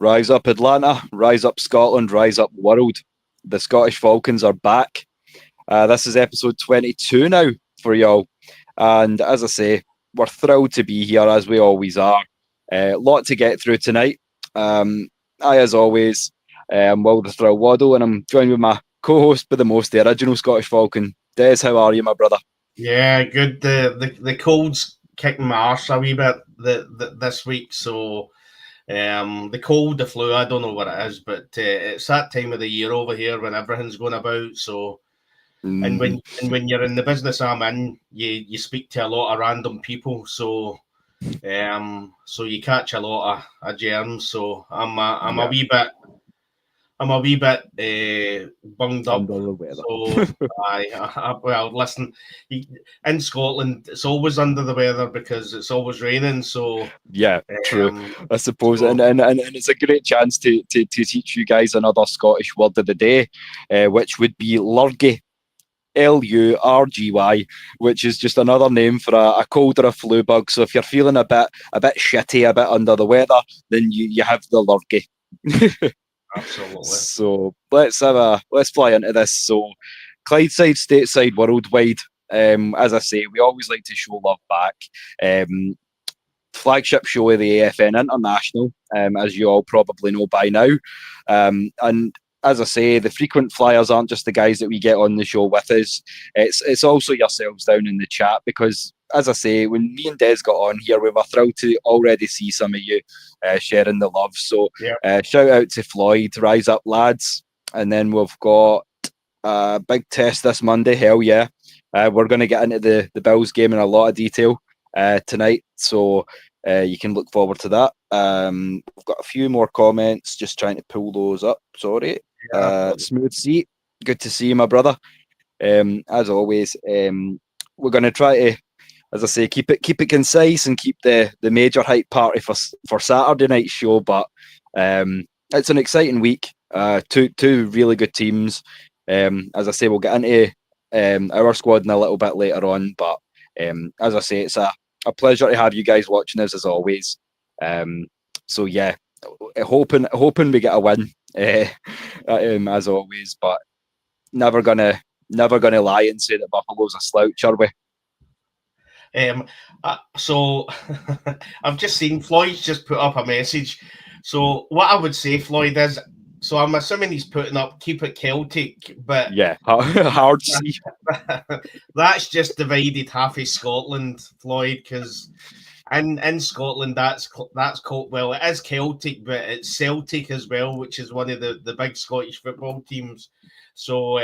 Rise up Atlanta, rise up Scotland, rise up world. The Scottish Falcons are back. This is episode 22 now for y'all. And as I say, we're thrilled to be here as we always are. A lot to get through tonight. As always, Will the Thrill Waddle, and I'm joined with my co-host by the most, the original Scottish Falcon. Des, how are you, my brother? Yeah, good. The cold's kicking my arse a wee bit this week, so the cold, the flu, I don't know what it is, but it's that time of the year over here when everything's going about. So, and when you're in the business I'm in, you speak to a lot of random people, so you catch a lot of germs. So I'm a wee bit. I'm a wee bit bunged up. Under the weather. So, well, listen, in Scotland, it's always under the weather because it's always raining. So, yeah, true. I suppose, and it's a great chance to teach you guys another Scottish word of the day, which would be lurgy. Lurgy, which is just another name for a cold or a flu bug. So if you're feeling a bit shitty, a bit under the weather, then you have the lurgy. Absolutely. So let's fly into this. So Clydeside, stateside, worldwide. As I say, we always like to show love back. Flagship show of the AFN International, as you all probably know by now. And as I say, the frequent flyers aren't just the guys that we get on the show with us. It's also yourselves down in the chat, because, as I say, when me and Des got on here, we were thrilled to already see some of you sharing the love. So shout out to Floyd, rise up lads. And then we've got a big test this Monday, hell yeah. We're going to get into the Bills game in a lot of detail tonight, so you can look forward to that. We've got a few more comments, just trying to pull those up, sorry. Smooth seat, good to see you, my brother. As always, we're going to try to, as I say, keep it concise and keep the major hype party for Saturday night's show. But it's an exciting week. Two really good teams. As I say, we'll get into our squad in a little bit later on. But as I say, it's a pleasure to have you guys watching us as always. So yeah, hoping we get a win as always. But never gonna lie and say that Buffalo's a slouch, are we? So I've just seen Floyd's just put up a message. So what I would say, Floyd, is, so I'm assuming he's putting up keep it Celtic, but yeah, hard C. That's just divided half of Scotland, Floyd, because in Scotland that's called, well, it is Celtic, but it's Celtic as well, which is one of the big Scottish football teams. So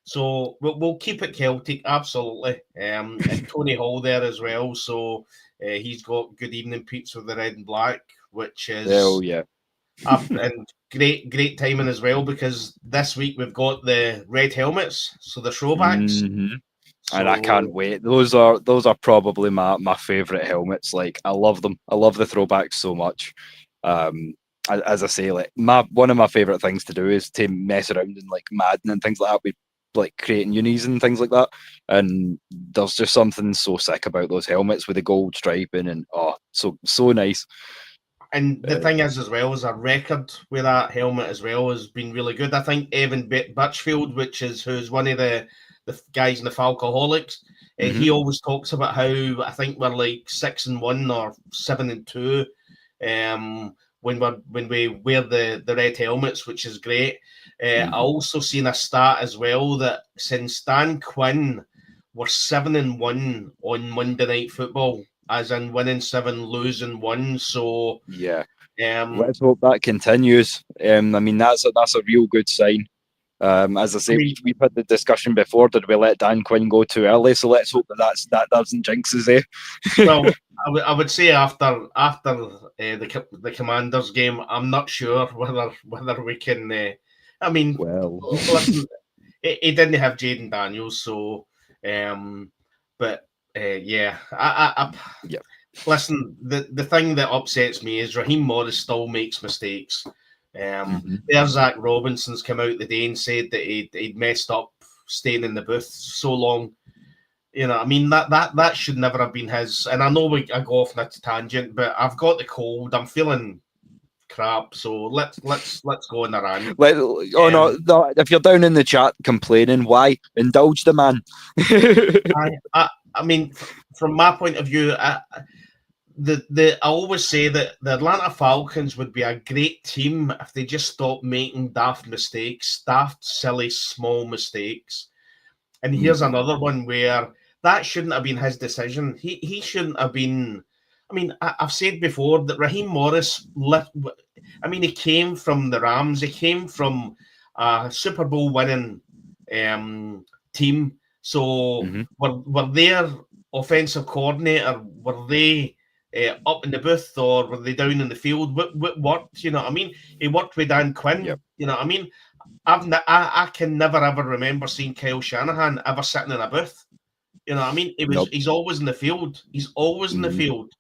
so we'll keep it Celtic, absolutely. And Tony Hall there as well. So he's got Good Evening Pete's with the red and black, which is and great timing as well, because this week we've got the red helmets, so the throwbacks. Mm-hmm. And I can't wait. Those are probably my favourite helmets. Like, I love them. I love the throwbacks so much. As I say, like, one of my favourite things to do is to mess around in like Madden and things like that, with like creating unis and things like that. And there's just something so sick about those helmets with the gold striping, and so nice. And the thing is, as well, as a record with that helmet as well has been really good. I think Evan Birchfield, who's one of the guys in the Falcoholics, he always talks about how I think we're like 6-1 or 7-2 when we wear the red helmets, which is great. I also seen a stat as well that since Dan Quinn, we're 7-1 on Monday Night Football, as in winning 7, losing 1. So yeah, let's hope that continues. I mean, that's a real good sign. As I say, we've had the discussion before. Did we let Dan Quinn go too early? So let's hope that doesn't jinx us, eh? Well, I would say after the Commanders game, I'm not sure whether we can. I mean, well, listen, he didn't have Jaden Daniels, so but yeah, yeah. Listen, the thing that upsets me is Raheem Morris still makes mistakes. There's Zach Robinson's come out the day and said that he'd messed up staying in the booth so long. You know, I mean, that should never have been his. And I know I go off on a tangent, but I've got the cold. I'm feeling crap. So let's go on a rant. No, if you're down in the chat complaining, why indulge the man? I mean, from my point of view, I always say that the Atlanta Falcons would be a great team if they just stopped making daft mistakes, daft, silly, small mistakes. And here's another one where that shouldn't have been his decision. He shouldn't have been. I mean, I've said before that Raheem Morris he came from the Rams. He came from a Super Bowl winning team. So were their offensive coordinator, were they up in the booth or were they down in the field? What worked? You know what I mean? He worked with Dan Quinn. Yep. You know what I mean? I can never ever remember seeing Kyle Shanahan ever sitting in a booth. You know what I mean? He's always in the field. He's always in the field.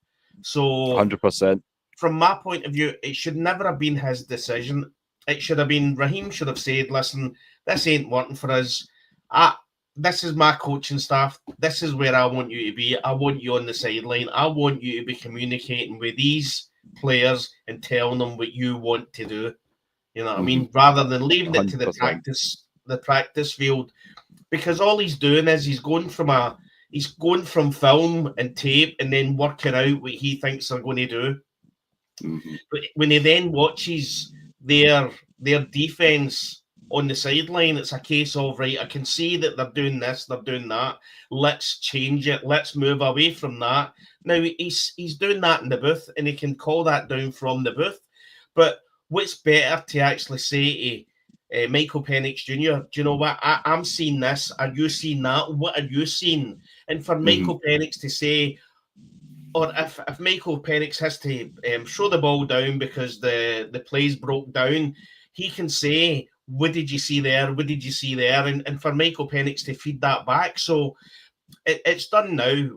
So 100%. From my point of view, it should never have been his decision. It should have been Raheem should have said, listen, this ain't working for us. This is my coaching staff. This is where I want you to be. I want you on the sideline. I want you to be communicating with these players and telling them what you want to do. You know what I mean? Rather than leaving it to the 100%. practice field. Because all he's doing is he's going from film and tape and then working out what he thinks they're going to do. But when he then watches their defense on the sideline, it's a case of, right, I can see that they're doing this, they're doing that. Let's change it. Let's move away from that. Now, he's doing that in the booth, and he can call that down from the booth. But what's better to actually say to Michael Penix Jr., do you know what? I'm seeing this. Are you seeing that? What are you seeing? And for Michael Penix to say, or if Michael Penix has to throw the ball down because the plays broke down, he can say, what did you see there? What did you see there? And for Michael Penix to feed that back. So it's done now.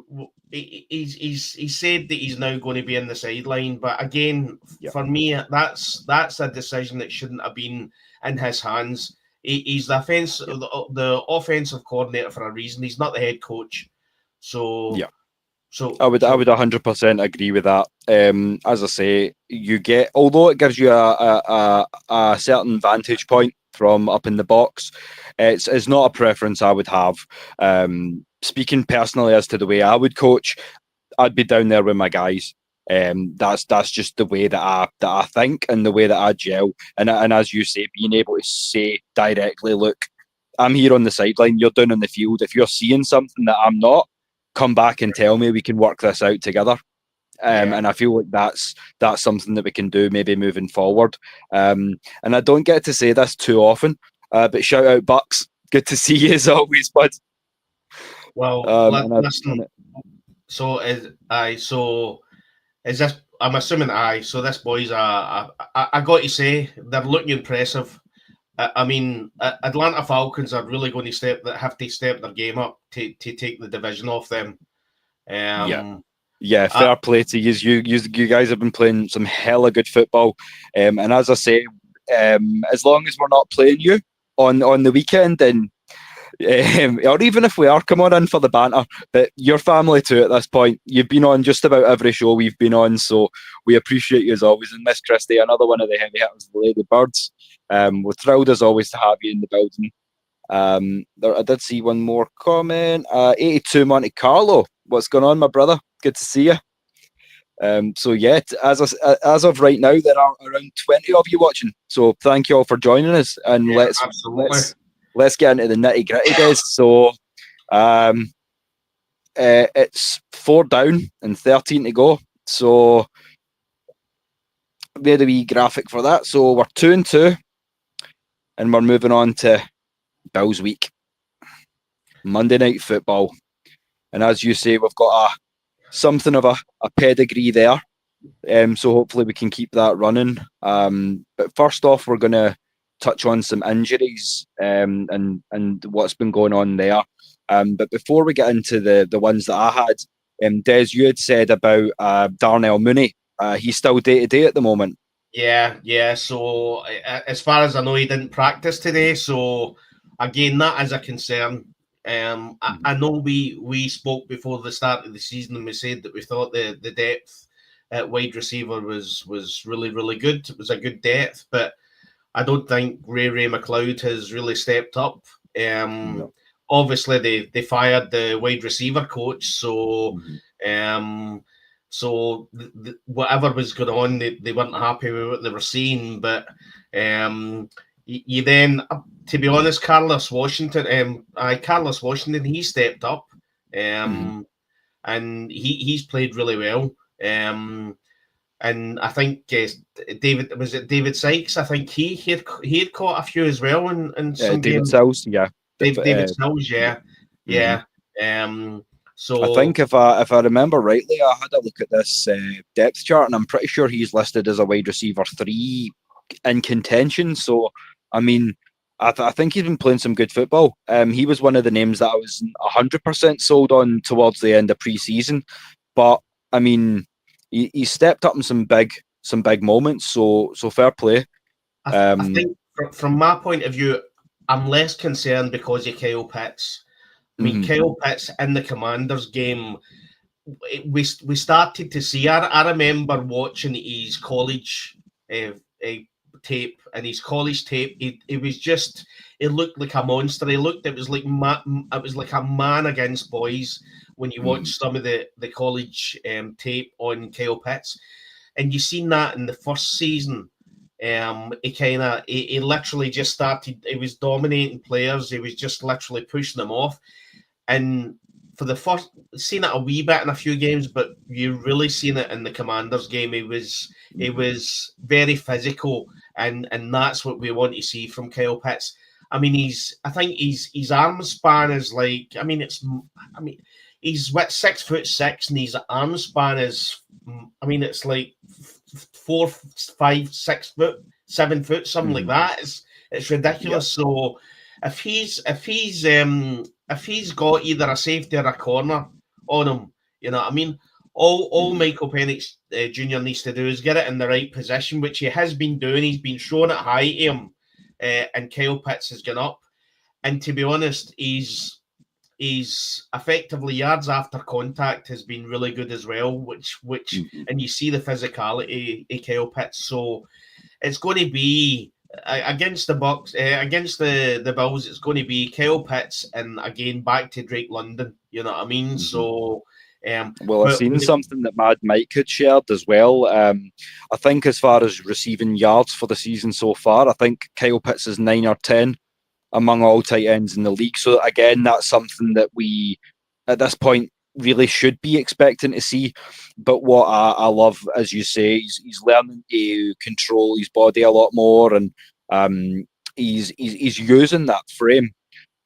He's said that he's now going to be in the sideline. But again, for me, that's a decision that shouldn't have been in his hands. He's the offensive coordinator for a reason. He's not the head coach. So I would 100% agree with that. As I say, although it gives you a certain vantage point from up in the box, it's not a preference I would have. Speaking personally as to the way I would coach, I'd be down there with my guys. That's just the way that I think and the way that I gel. And as you say, being able to say directly, look, I'm here on the sideline, you're down in the field. If you're seeing something that I'm not, come back and tell me, we can work this out together. And I feel like that's something that we can do maybe moving forward. And I don't get to say this too often, but shout out Bucks. Good to see you as always, bud. Well, listen. So is this? I'm assuming So this boys I got to say they're looking impressive. I mean, Atlanta Falcons are really going to have to step their game up to take the division off them. Fair play to you. You guys have been playing some hella good football. And as I say, as long as we're not playing you on the weekend, then or even if we are, come on in for the banter. But you're family too at this point. You've been on just about every show we've been on, so we appreciate you as always. And Miss Christie, another one of the heavy hitters, the Lady Birds. We're thrilled as always to have you in the building. I did see one more comment. 82 Monte Carlo. What's going on, my brother? Good to see you. As of right now, there are around 20 of you watching. So thank you all for joining us, and let's get into the nitty gritty, guys. So, it's 4 down and 13 to go. So, we had a wee graphic for that. So we're 2-2, and we're moving on to Bills week, Monday Night Football, and as you say, we've got something of a pedigree there. So hopefully we can keep that running. But first off, we're going to touch on some injuries and what's been going on there. But before we get into the ones that I had, Des, you had said about Darnell Mooney. He's still day-to-day at the moment. Yeah. So as far as I know, he didn't practice today. So again, that is a concern. I know we spoke before the start of the season and we said that we thought the depth at wide receiver was really, really good. It was a good depth, but I don't think Ray McLeod has really stepped up. No. Obviously, they fired the wide receiver coach, so whatever was going on, they weren't happy with what they were seeing. But you then, to be honest, Carlos Washington, he stepped up, and he's played really well. And I think David Sykes? I think he had caught a few as well in some David games. Sills, yeah. David Sills, yeah. So I think if I remember rightly, I had a look at this depth chart, and I'm pretty sure he's listed as a wide receiver 3 in contention. So, I mean, I think he's been playing some good football. He was one of the names that I was 100% sold on towards the end of pre-season, but I mean, he stepped up in some big moments. So fair play. I think from my point of view, I'm less concerned because of Kyle Pitts. I mean, Kyle Pitts in the Commanders game, we started to see. I remember watching his college tape, and his college tape. It was just. It looked like a monster. It was like a man against boys when you watch some of the college tape on Kyle Pitts, and you seen that in the first season. He literally just started. He was dominating players. He was just literally pushing them off. And for the first, seen it a wee bit in a few games, but you really seen it in the Commanders game. He was very physical, and that's what we want to see from Kyle Pitts. I mean, I think his arm span is like. He's 6'6", and his arm span is. I mean, it's like 4, 5, 6 foot, 7 foot, something like that. It's ridiculous. Yep. So if he's got either a safety or a corner on him, you know what I mean? All Michael Penix Jr. needs to do is get it in the right position, which he has been doing. He's been throwing it high to him, and Kyle Pitts has gone up. And to be honest, he's effectively yards after contact has been really good as well, which and you see the physicality of Kyle Pitts. So it's going to be against the Bucks, against the Bills. It's going to be Kyle Pitts, and again back to Drake London. You know what I mean? So. Well, I've seen something that Mad Mike had shared as well. I think as far as receiving yards for the season so far, I think Kyle Pitts is 9 or 10 among all tight ends in the league. So again, that's something that we, at this point, really should be expecting to see. But what I love, as you say, he's learning to control his body a lot more, and he's using that frame.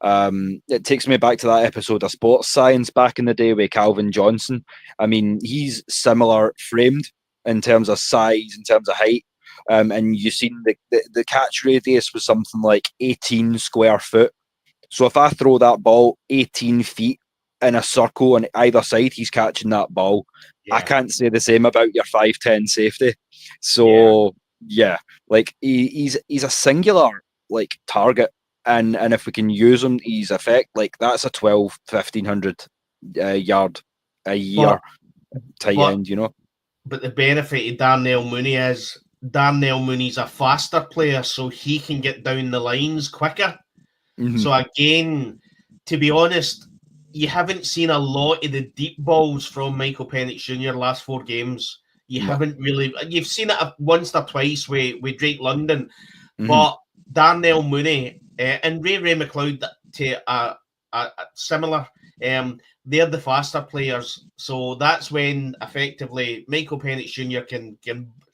It takes me back to that episode of Sports Science back in the day with Calvin Johnson. I mean, he's similar framed in terms of size, in terms of height. And you've seen the catch radius was something like 18 square foot. So if I throw that ball 18 feet in a circle on either side, he's catching that ball. Yeah. I can't say the same about your 5'10" safety. So yeah, like he's a singular like target. And if we can use him, his effect, like that's a 1,500 yard a year tight end, you know. But the benefit of Darnell Mooney is Darnell Mooney's a faster player, so he can get down the lines quicker. So again, to be honest, you haven't seen a lot of the deep balls from Michael Penix Jr. last 4 games. You haven't really. You've seen it once or twice with Drake London, but Darnell Mooney and Ray McLeod to a similar. They're the faster players, so that's when effectively Michael Penix Jr. can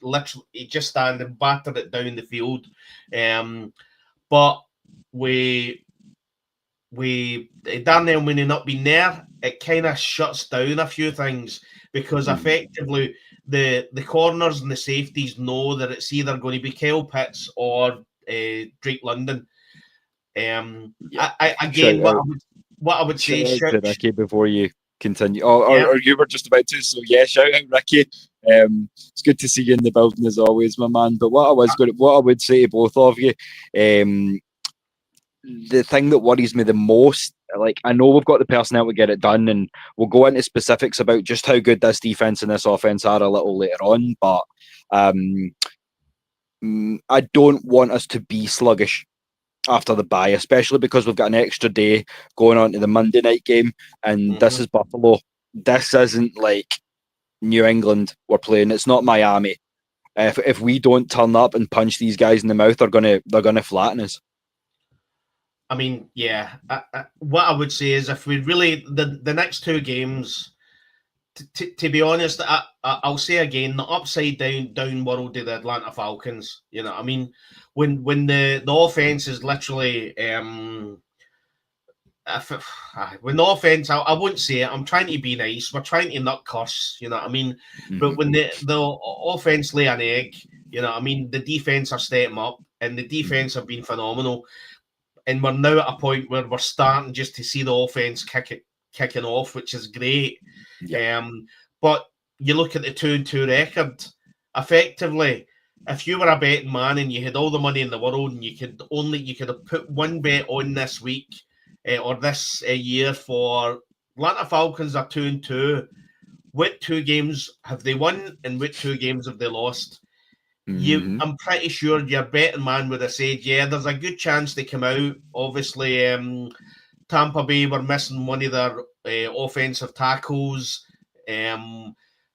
literally just stand and batter it down the field. But we Darnell Mooney not being there, it kind of shuts down a few things, because effectively the corners and the safeties know that it's either going to be Kyle Pitts or Drake London. What I would say, shout out to Ricky before you continue. Or you were just about to, so yeah, shout out Ricky. It's good to see you in the building as always, my man. But what I would say to both of you, the thing that worries me the most like, I know we've got the personnel to get it done, and we'll go into specifics about just how good this defense and this offense are a little later on. But I don't want us to be sluggish after the bye, especially because we've got an extra day going on to the Monday night game, and this is Buffalo. This isn't like New England we're playing. It's not Miami. If we don't turn up and punch these guys in the mouth, they're gonna flatten us. I mean, yeah. What I would say is, if we really the next two games, to be honest, I'll say again, the upside down world of the Atlanta Falcons. You know, I mean, when the offense is literally when the offense, I wouldn't say it. I'm trying to be nice. We're trying to not curse. You know what I mean? But when the offense lay an egg, you know what I mean, the defense are stepping up, and the defense have been phenomenal. And we're now at a point where we're starting just to see the offense kicking off, which is great. Yeah. But you look at the 2-2 record. Effectively, if you were a betting man and you had all the money in the world, and you could have put one bet on this week or this year for Atlanta Falcons are 2-2. What 2 games have they won, and what 2 games have they lost? I'm pretty sure your betting man would have said, yeah, there's a good chance they come out. Obviously, Tampa Bay were missing one of their offensive tackles.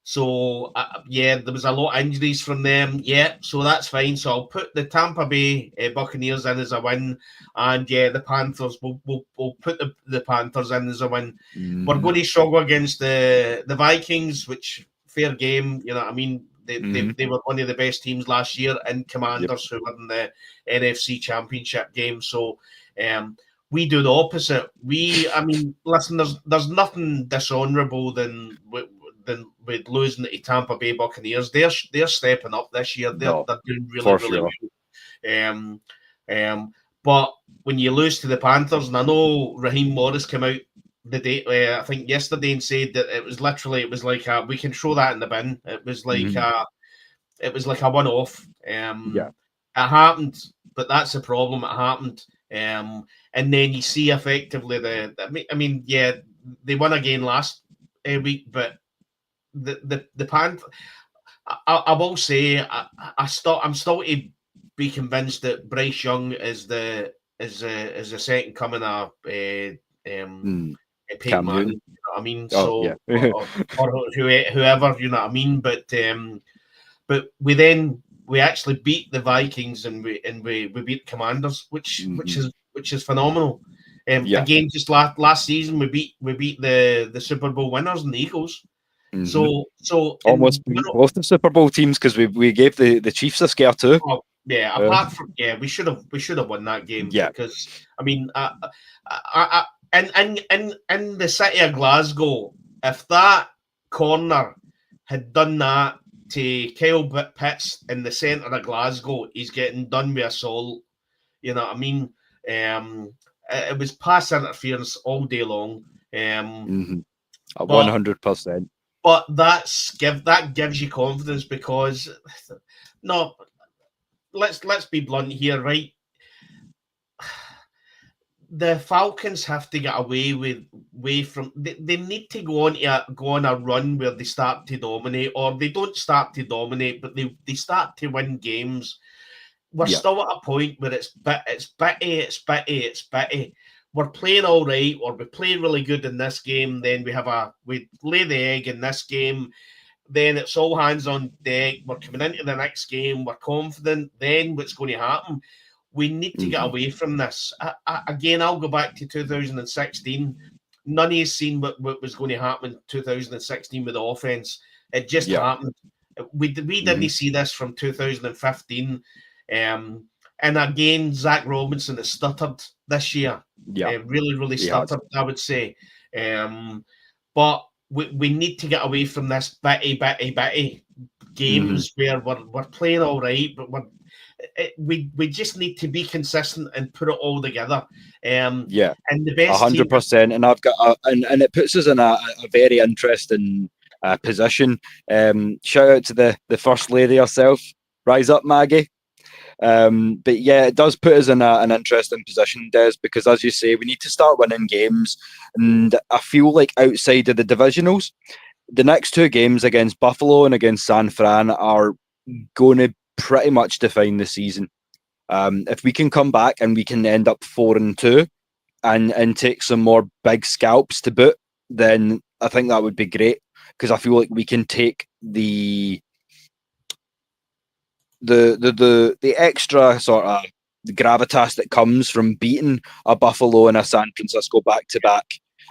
So, there was a lot of injuries from them. Yeah, so that's fine. So I'll put the Tampa Bay Buccaneers in as a win. And, the Panthers, we'll put the Panthers in as a win. We're going to struggle against the Vikings, which, fair game, you know what I mean? They were one of the best teams last year, and Commanders, who were in the NFC Championship game. So we do the opposite. Listen, there's nothing dishonourable than with losing to Tampa Bay Buccaneers. They're stepping up this year. They're doing really well. But when you lose to the Panthers, and I know Raheem Morris came out the day, I think yesterday, and said that it was like we can throw that in the bin. It was like a one-off. It happened, but that's the problem. It happened, and then you see effectively they won again last week, but the Panthers. I will say I'm still to be convinced that Bryce Young is the second coming of Peyton Manning, you know what I mean? Or whoever, you know what I mean? But we actually beat the Vikings, and we beat Commanders, which is phenomenal. Again, just last season we beat the Super Bowl winners and the Eagles. So almost beat both the Super Bowl teams, because we gave the Chiefs a scare too. Apart from we should have won that game, because I mean, in the city of Glasgow, if that corner had done that to Kyle Pitts in the centre of Glasgow, he's getting done with assault. You know what I mean? It was pass interference all day long. 100%. But that gives you confidence, because let's be blunt here, right? The Falcons have to get away from. They need to go on a run where they start to dominate, or they don't start to dominate, but they start to win games. We're still at a point where it's bitty. We're playing all right, or we play really good in this game. Then we lay the egg in this game. Then it's all hands on deck. We're coming into the next game. We're confident. Then what's going to happen? We need to get away from this. Again, I'll go back to 2016. None of you seen what was going to happen in 2016 with the offense. It just happened. We didn't see this from 2015. And again, Zach Robinson has stuttered this year. Really stuttered, I would say. But we need to get away from this bitty games where we're playing all right, but we just need to be consistent and put it all together. And the best 100%. And I've got and it puts us in a very interesting position. Shout out to the first lady herself. Rise up, Maggie. But yeah, it does put us in an interesting position, Des, because as you say, we need to start winning games. And I feel like outside of the divisionals, the next two games against Buffalo and against San Fran are going to pretty much define the season. If we can come back and we can end up 4-2 and take some more big scalps to boot, then I think that would be great, because I feel like we can take the extra sort of gravitas that comes from beating a Buffalo and a San Francisco back to back,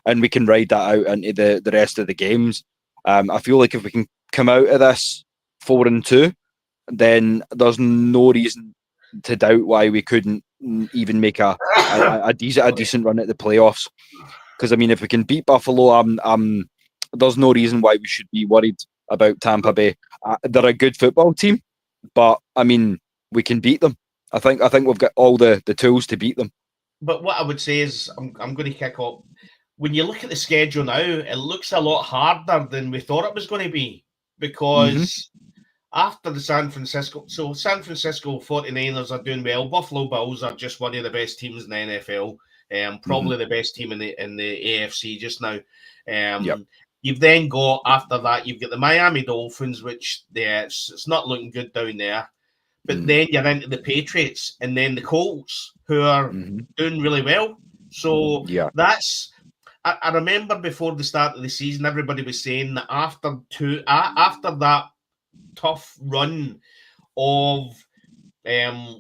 and we can ride that out into the rest of the games. I feel like if we can come out of this 4-2, then there's no reason to doubt why we couldn't even make a decent run at the playoffs. Because I mean, if we can beat Buffalo, there's no reason why we should be worried about Tampa Bay. They're a good football team, but I mean, we can beat them. I think we've got all the tools to beat them. But what I would say is, I'm going to kick off. When you look at the schedule now, it looks a lot harder than we thought it was going to be, because after the San Francisco 49ers are doing well. Buffalo Bills are just one of the best teams in the NFL, probably the best team in the AFC just now. You've then got, after that, you've got the Miami Dolphins, which it's not looking good down there. But then you're into the Patriots and then the Colts, who are doing really well. So that's. I remember before the start of the season, everybody was saying that after that tough run of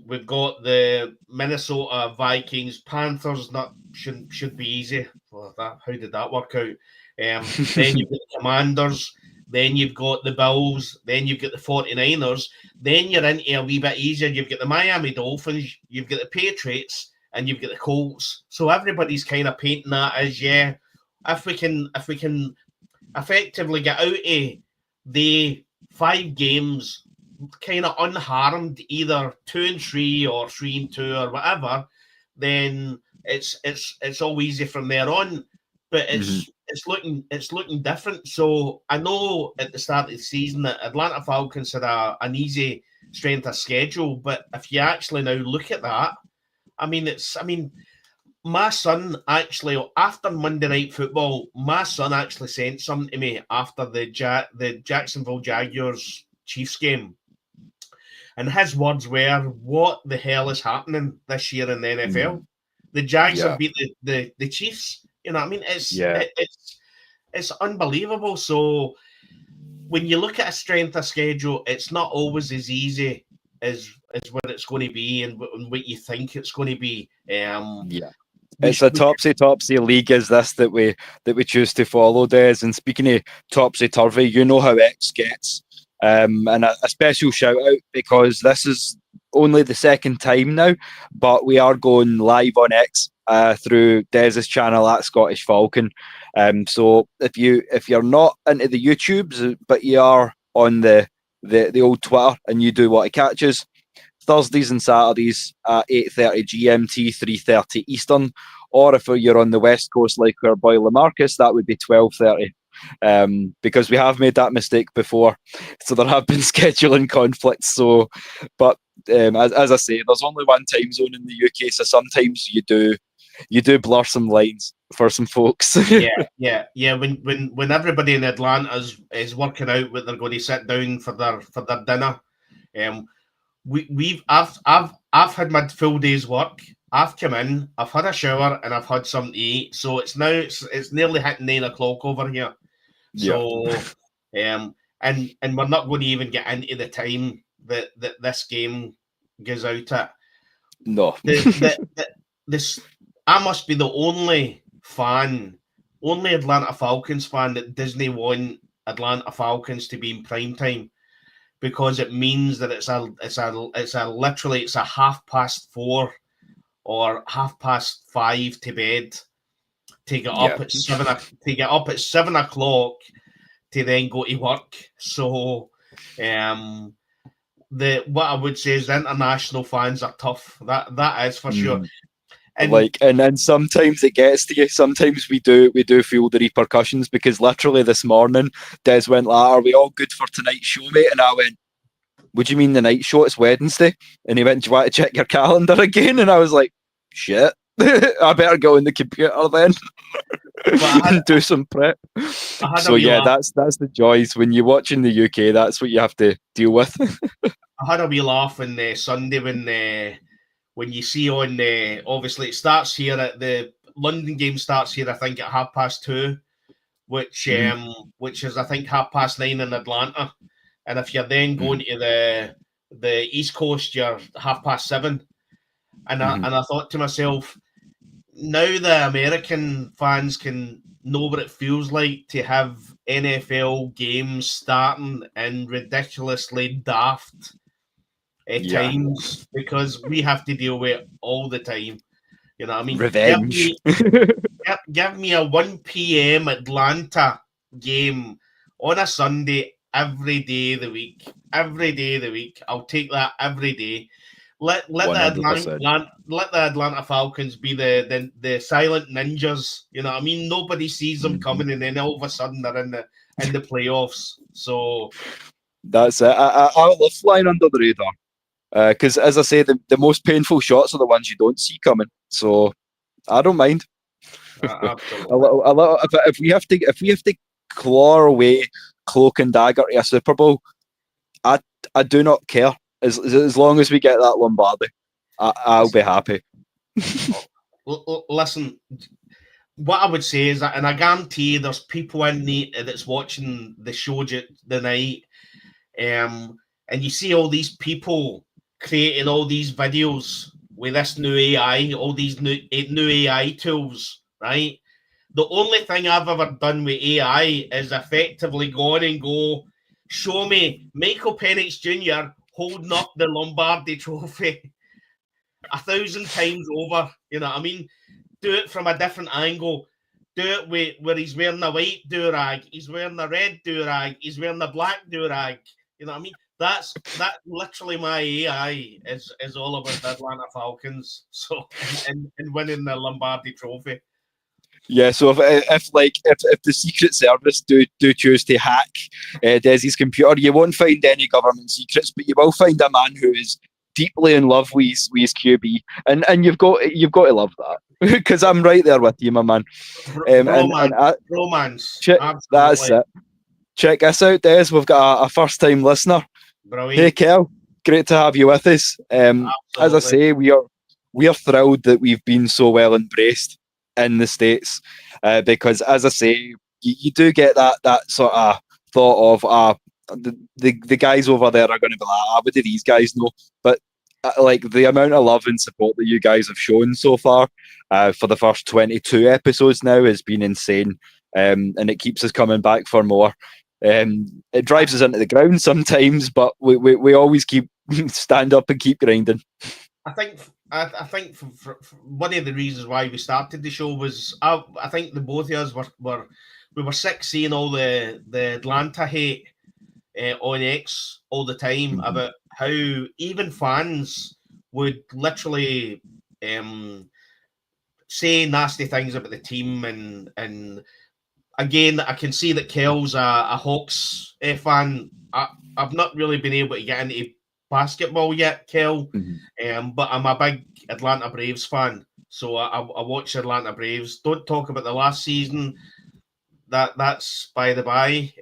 we've got the Minnesota Vikings, Panthers should be easy. Well, how did that work out? Then you've got the Commanders, then you've got the Bills, then you've got the 49ers, then you're into a wee bit easier. You've got the Miami Dolphins, you've got the Patriots, and you've got the Colts. So everybody's kind of painting that as, if we can effectively get out of the 5 games kind of unharmed, either 2-3 or 3-2 or whatever, then it's all easy from there on. But it's looking different. So I know at the start of the season that Atlanta Falcons had an easy strength of schedule, but if you actually now look at that, I mean, my son actually, after Monday Night Football, my son actually sent something to me after the Jacksonville Jaguars Chiefs game. And his words were, what the hell is happening this year in the NFL? The Jags have beat the Chiefs. You know what I mean? It's unbelievable. So when you look at a strength of schedule, it's not always as easy as what it's going to be and what you think it's going to be. It's a topsy league is this that we choose to follow, Des. And speaking of topsy-turvy, you know how X gets. And a special shout out, because this is only the second time now, but we are going live on X through Des's channel at Scottish Falcon. So if you're not into the YouTubes, but you are on the old Twitter and you do want to catch us, Thursdays and Saturdays at 8:30 GMT, 3:30 Eastern, or if you're on the West Coast like our boy Lamarcus, that would be 12:30. Because we have made that mistake before, so there have been scheduling conflicts. So, but as I say, there's only one time zone in the UK, so sometimes you do blur some lines for some folks. yeah. When everybody in Atlanta is working out what they're going to sit down for their dinner, I've had my full day's work. I've come in, I've had a shower, and I've had something to eat. So it's nearly hitting 9 o'clock over here. So, and we're not going to even get into the time that this game goes out at. No, I must be the only Atlanta Falcons fan that Disney want Atlanta Falcons to be in prime time, because it means that it's a 4:30 or 5:30 to bed, to get up at 7 o'clock to then go to work. So what I would say is the international fans are tough. That is for sure. And sometimes it gets to you. Sometimes we do feel the repercussions, because literally this morning Des went like, "Are we all good for tonight's show, mate?" And I went, what do you mean the night show? It's Wednesday. And he went, do you want to check your calendar again? And I was like, shit, I better go in the computer then and do some prep. So yeah, that's the joys. When you're watching the UK, that's what you have to deal with. I had a wee laugh on Sunday when you see on, obviously it starts here at the London game starts here, I think at 2:30, which is I think 9:30 in Atlanta. And if you're then going to the East Coast, you're 7:30. And I thought to myself, now the American fans can know what it feels like to have NFL games starting in ridiculously daft times, because we have to deal with it all the time. You know what I mean? Revenge. Give me a 1 p.m. Atlanta game on a Sunday every day of the week. Every day of the week. I'll take that every day. Let the Atlanta Falcons be the silent ninjas. You know what I mean? Nobody sees them coming, and then all of a sudden they're in the playoffs. So that's it. I love flying under the radar, because as I say, the most painful shots are the ones you don't see coming. So I don't mind. A little. If we have to claw our way cloak and dagger to a Super Bowl, I do not care. As long as we get that Lombardi, I'll be happy. Listen, what I would say is that, and I guarantee there's people in that's watching the show the night, and you see all these people creating all these videos with this new AI, all these new AI tools, right? The only thing I've ever done with AI is effectively go, show me Michael Penix Jr. holding up the Lombardi trophy 1,000 times over. You know what I mean? Do it from a different angle. Do it where he's wearing a white do-rag, he's wearing a red do-rag, he's wearing a black do-rag. You know what I mean? That literally my AI is all about the Atlanta Falcons. So and winning the Lombardi trophy. Yeah, so if the Secret Service do choose to hack Desi's computer, you won't find any government secrets, but you will find a man who is deeply in love with his QB, and you've got to love that, because I'm right there with you, my man. Romance. That's it. Check us out, Des. We've got a first-time listener. Brilliant. Hey, Kel, great to have you with us. As I say, we are thrilled that we've been so well embraced in the States, because as I say, you do get that sort of thought of the guys over there are going to be like, what do these guys know? But like the amount of love and support that you guys have shown so far for the first 22 episodes now has been insane, and it keeps us coming back for more. It drives us into the ground sometimes, but we always keep stand up and keep grinding. I think for one of the reasons why we started the show was I think the both of us were sick seeing all the Atlanta hate on X all the time about how even fans would literally say nasty things about the team, and again, I can see that Kel's a Hawks fan. I've not really been able to get into basketball yet, Kel, but I'm a big Atlanta Braves fan, so I watch Atlanta Braves. Don't talk about the last season. That's by the by.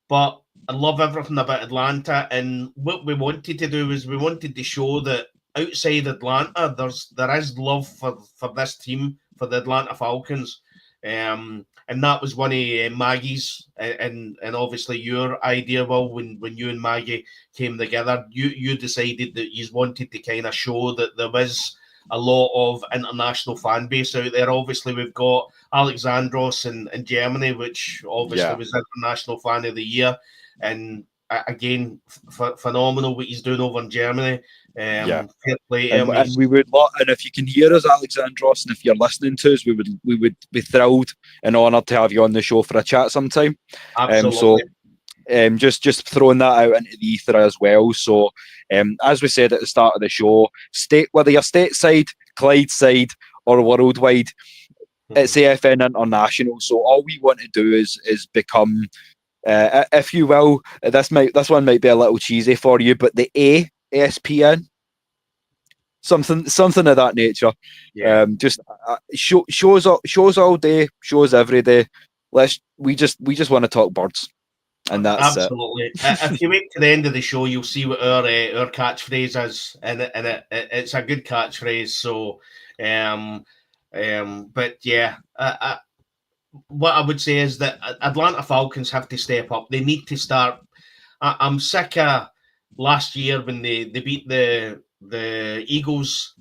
But I love everything about Atlanta, and what we wanted to do is we wanted to show that outside Atlanta, there is love for this team, for the Atlanta Falcons. And that was one of Maggie's and obviously your idea, Will, when you and Maggie came together. You decided that you wanted to kind of show that there was a lot of international fan base out there. Obviously, we've got Alexandros in Germany, which obviously was International Fan of the Year. And again, phenomenal what he's doing over in Germany. Fair play to him. And we would, and if you can hear us, Alexandros, and if you're listening to us, we would be thrilled and honoured to have you on the show for a chat sometime. Absolutely. Just throwing that out into the ether as well. So, as we said at the start of the show, whether you're stateside, Clydeside, or worldwide, it's AFN International. So all we want to do is become If you will, this one might be a little cheesy for you, but the ASPN, something of that nature. Yeah. Just shows all day, shows every day. We just want to talk birds, and that's it. Absolutely. If you wait to the end of the show, you'll see what our catchphrase is, and it's a good catchphrase. So, but yeah, what I would say is that Atlanta Falcons have to step up. They need to start. I'm sick of last year when they beat the Eagles,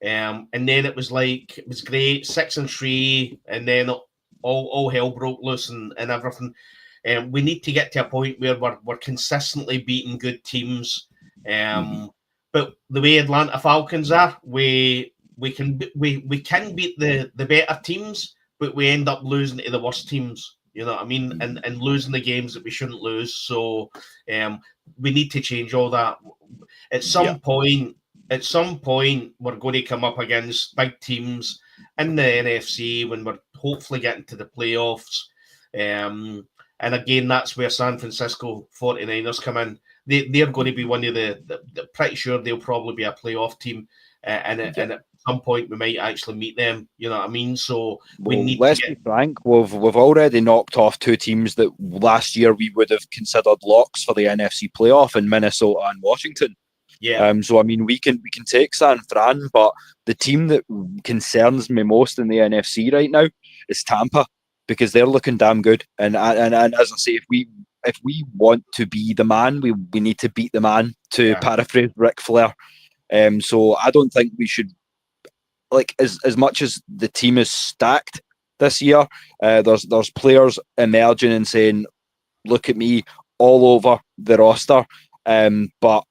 and then it was great 6-3, and then all hell broke loose and everything. We need to get to a point where we're consistently beating good teams. But the way Atlanta Falcons are, we can beat the better teams, but we end up losing to the worst teams. You know what I mean? And losing the games that we shouldn't lose. So we need to change all that. At some point, we're going to come up against big teams in the NFC when we're hopefully getting to the playoffs. And again, that's where San Francisco 49ers come in. They're going to be one of the pretty sure they'll probably be a playoff team. And at some point, we might actually meet them. You know what I mean? So let's be frank. We've already knocked off two teams that last year we would have considered locks for the NFC playoff in Minnesota and Washington. Yeah. So I mean, we can take San Fran, but the team that concerns me most in the NFC right now is Tampa, because they're looking damn good. And as I say, if we want to be the man, we need to beat the man, to paraphrase Ric Flair. So I don't think we should, like, as much as the team is stacked this year, there's players emerging and saying, "Look at me," all over the roster. But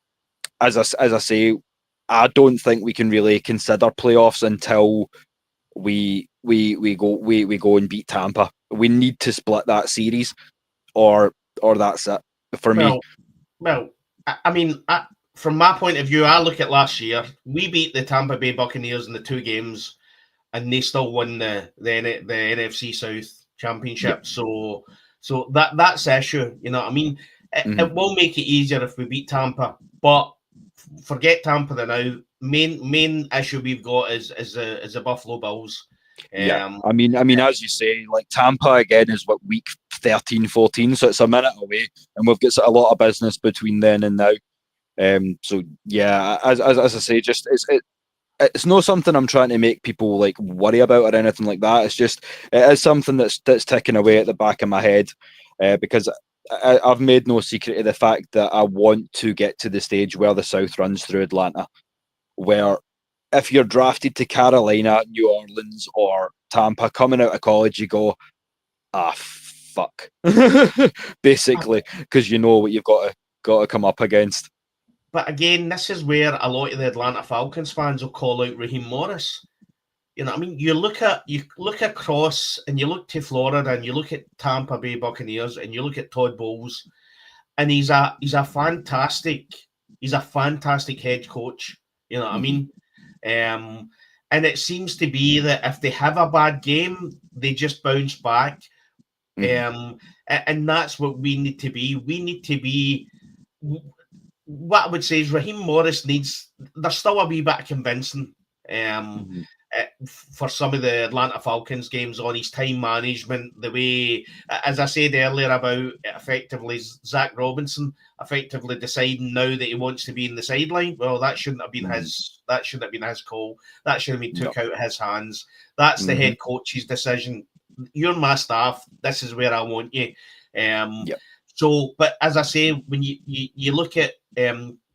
as I say, I don't think we can really consider playoffs until we go and beat Tampa. We need to split that series, or that's it for me. Well, I mean, from my point of view, I look at last year. We beat the Tampa Bay Buccaneers in the 2 games, and they still won the NFC South championship. So that's the issue. You know what I mean? It will make it easier if we beat Tampa, but forget Tampa now. Main issue we've got is the Buffalo Bills. I mean, as you say, like, Tampa again is what, week 13, 14, so it's a minute away, and we've got a lot of business between then and now. So yeah, as I say, just it's not something I'm trying to make people like worry about or anything like that. It's just, it is something that's ticking away at the back of my head, because I've made no secret of the fact that I want to get to the stage where the South runs through Atlanta, where if you're drafted to Carolina, New Orleans, or Tampa coming out of college, you go, fuck, basically, because you know what you've got to come up against. But again, this is where a lot of the Atlanta Falcons fans will call out Raheem Morris. You know what I mean? You look across, and you look to Florida, and you look at Tampa Bay Buccaneers, and you look at Todd Bowles, and he's a fantastic head coach. You know what I mean? And it seems to be that if they have a bad game, they just bounce back. And that's what we need to be. We need to be. What I would say is Raheem Morris there's still a wee bit of convincing for some of the Atlanta Falcons games on his time management, the way, as I said earlier about effectively Zach Robinson effectively deciding now that he wants to be in the sideline. Well, that shouldn't have been his call. That should have been took out of his hands. That's the head coach's decision. You're my staff. This is where I want you. So, but as I say, when you look at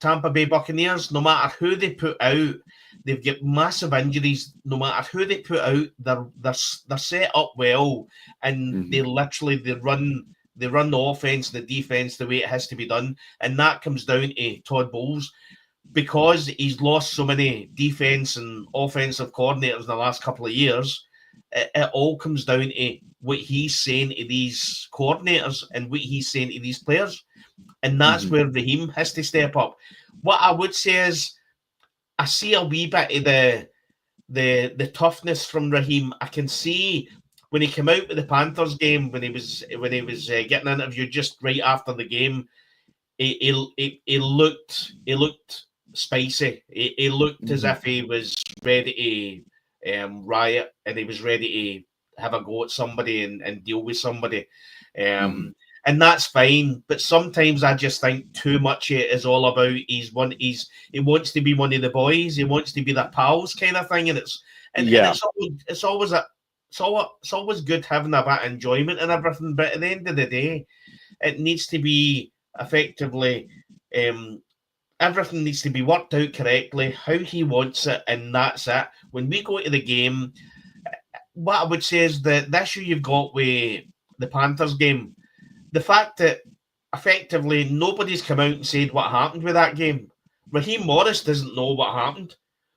Tampa Bay Buccaneers, no matter who they put out, they've got massive injuries. No matter who they put out, they're set up well, and they run the offense, the defense the way it has to be done, and that comes down to Todd Bowles, because he's lost so many defense and offensive coordinators in the last couple of years. It all comes down to what he's saying to these coordinators and what he's saying to these players. And that's where Raheem has to step up. What I would say is, I see a wee bit of the toughness from Raheem. I can see when he came out with the Panthers game, when he was getting interviewed just right after the game, he looked spicy. He looked as if he was ready to riot, and he was ready to have a go at somebody and deal with somebody. And that's fine. But sometimes I just think too much of it is all about he wants to be one of the boys, he wants to be that pals kind of thing, and it's always good having a bit of enjoyment and everything. But at the end of the day, it needs to be effectively everything needs to be worked out correctly, how he wants it, and that's it. When we go to the game, what I would say is that the issue you've got with the Panthers game, the fact that effectively nobody's come out and said what happened with that game. Raheem Morris doesn't know what happened.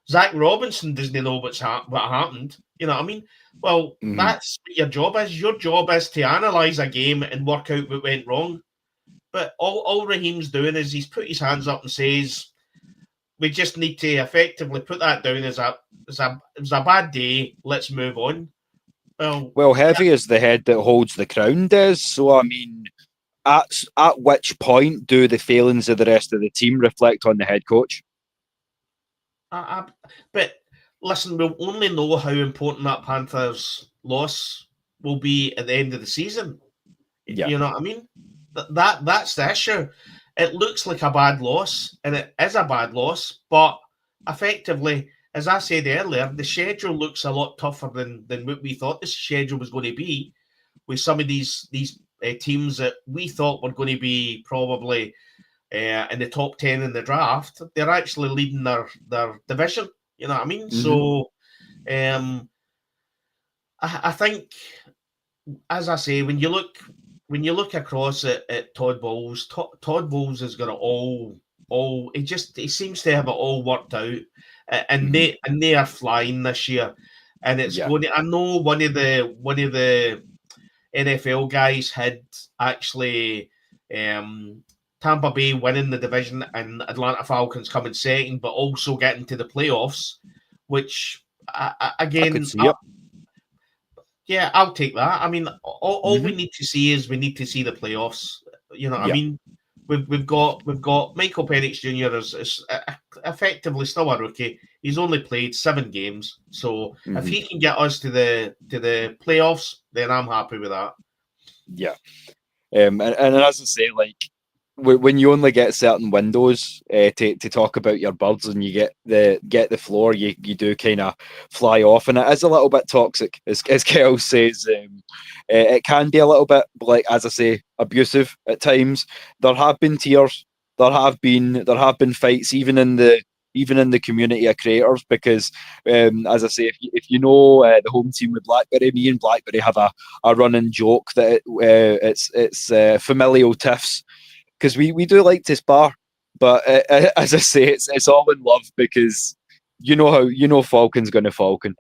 Zach Robinson doesn't know what happened. You know what I mean? Well, that's what your job is. Your job is to analyse a game and work out what went wrong. But all Raheem's doing is he's put his hands up and says, we just need to effectively put that down as it was a bad day. Let's move on. Well, heavy is the head that holds the crown, Des. So, I mean, at which point do the failings of the rest of the team reflect on the head coach? But listen, we'll only know how important that Panthers loss will be at the end of the season. Yeah. You know what I mean? That's the issue. It looks like a bad loss, and it is a bad loss, but effectively, as I said earlier, the schedule looks a lot tougher than what we thought the schedule was going to be, with some of these teams that we thought were going to be probably in the top 10 in the draft. They're actually leading their division. You know what I mean? So I think, as I say, when you look across at Todd Bowles, Todd Bowles has got it all. He seems to have it all worked out, and they are flying this year, and it's going to. I know one of the NFL guys had actually Tampa Bay winning the division and Atlanta Falcons coming second, but also getting to the playoffs, which again, I could see it. Yeah, I'll take that. I mean, all we need to see is we need to see the playoffs. You know what I mean? We've got Michael Penix Jr. is effectively still a rookie. He's only played 7 games, so if he can get us to the playoffs, then I'm happy with that. Yeah, and as I say, like when you only get certain windows to talk about your birds, and you get the floor, you do kind of fly off, and it is a little bit toxic, as Kel says. It can be a little bit, like, as I say, abusive at times. There have been tears, there have been fights, even in the community of creators, because as I say, if you know the home team with Blackberry, me and Blackberry have a running joke that it's familial tiffs, because we do like to spar, but as I say, it's all in love, because you know Falcon's going to Falcon.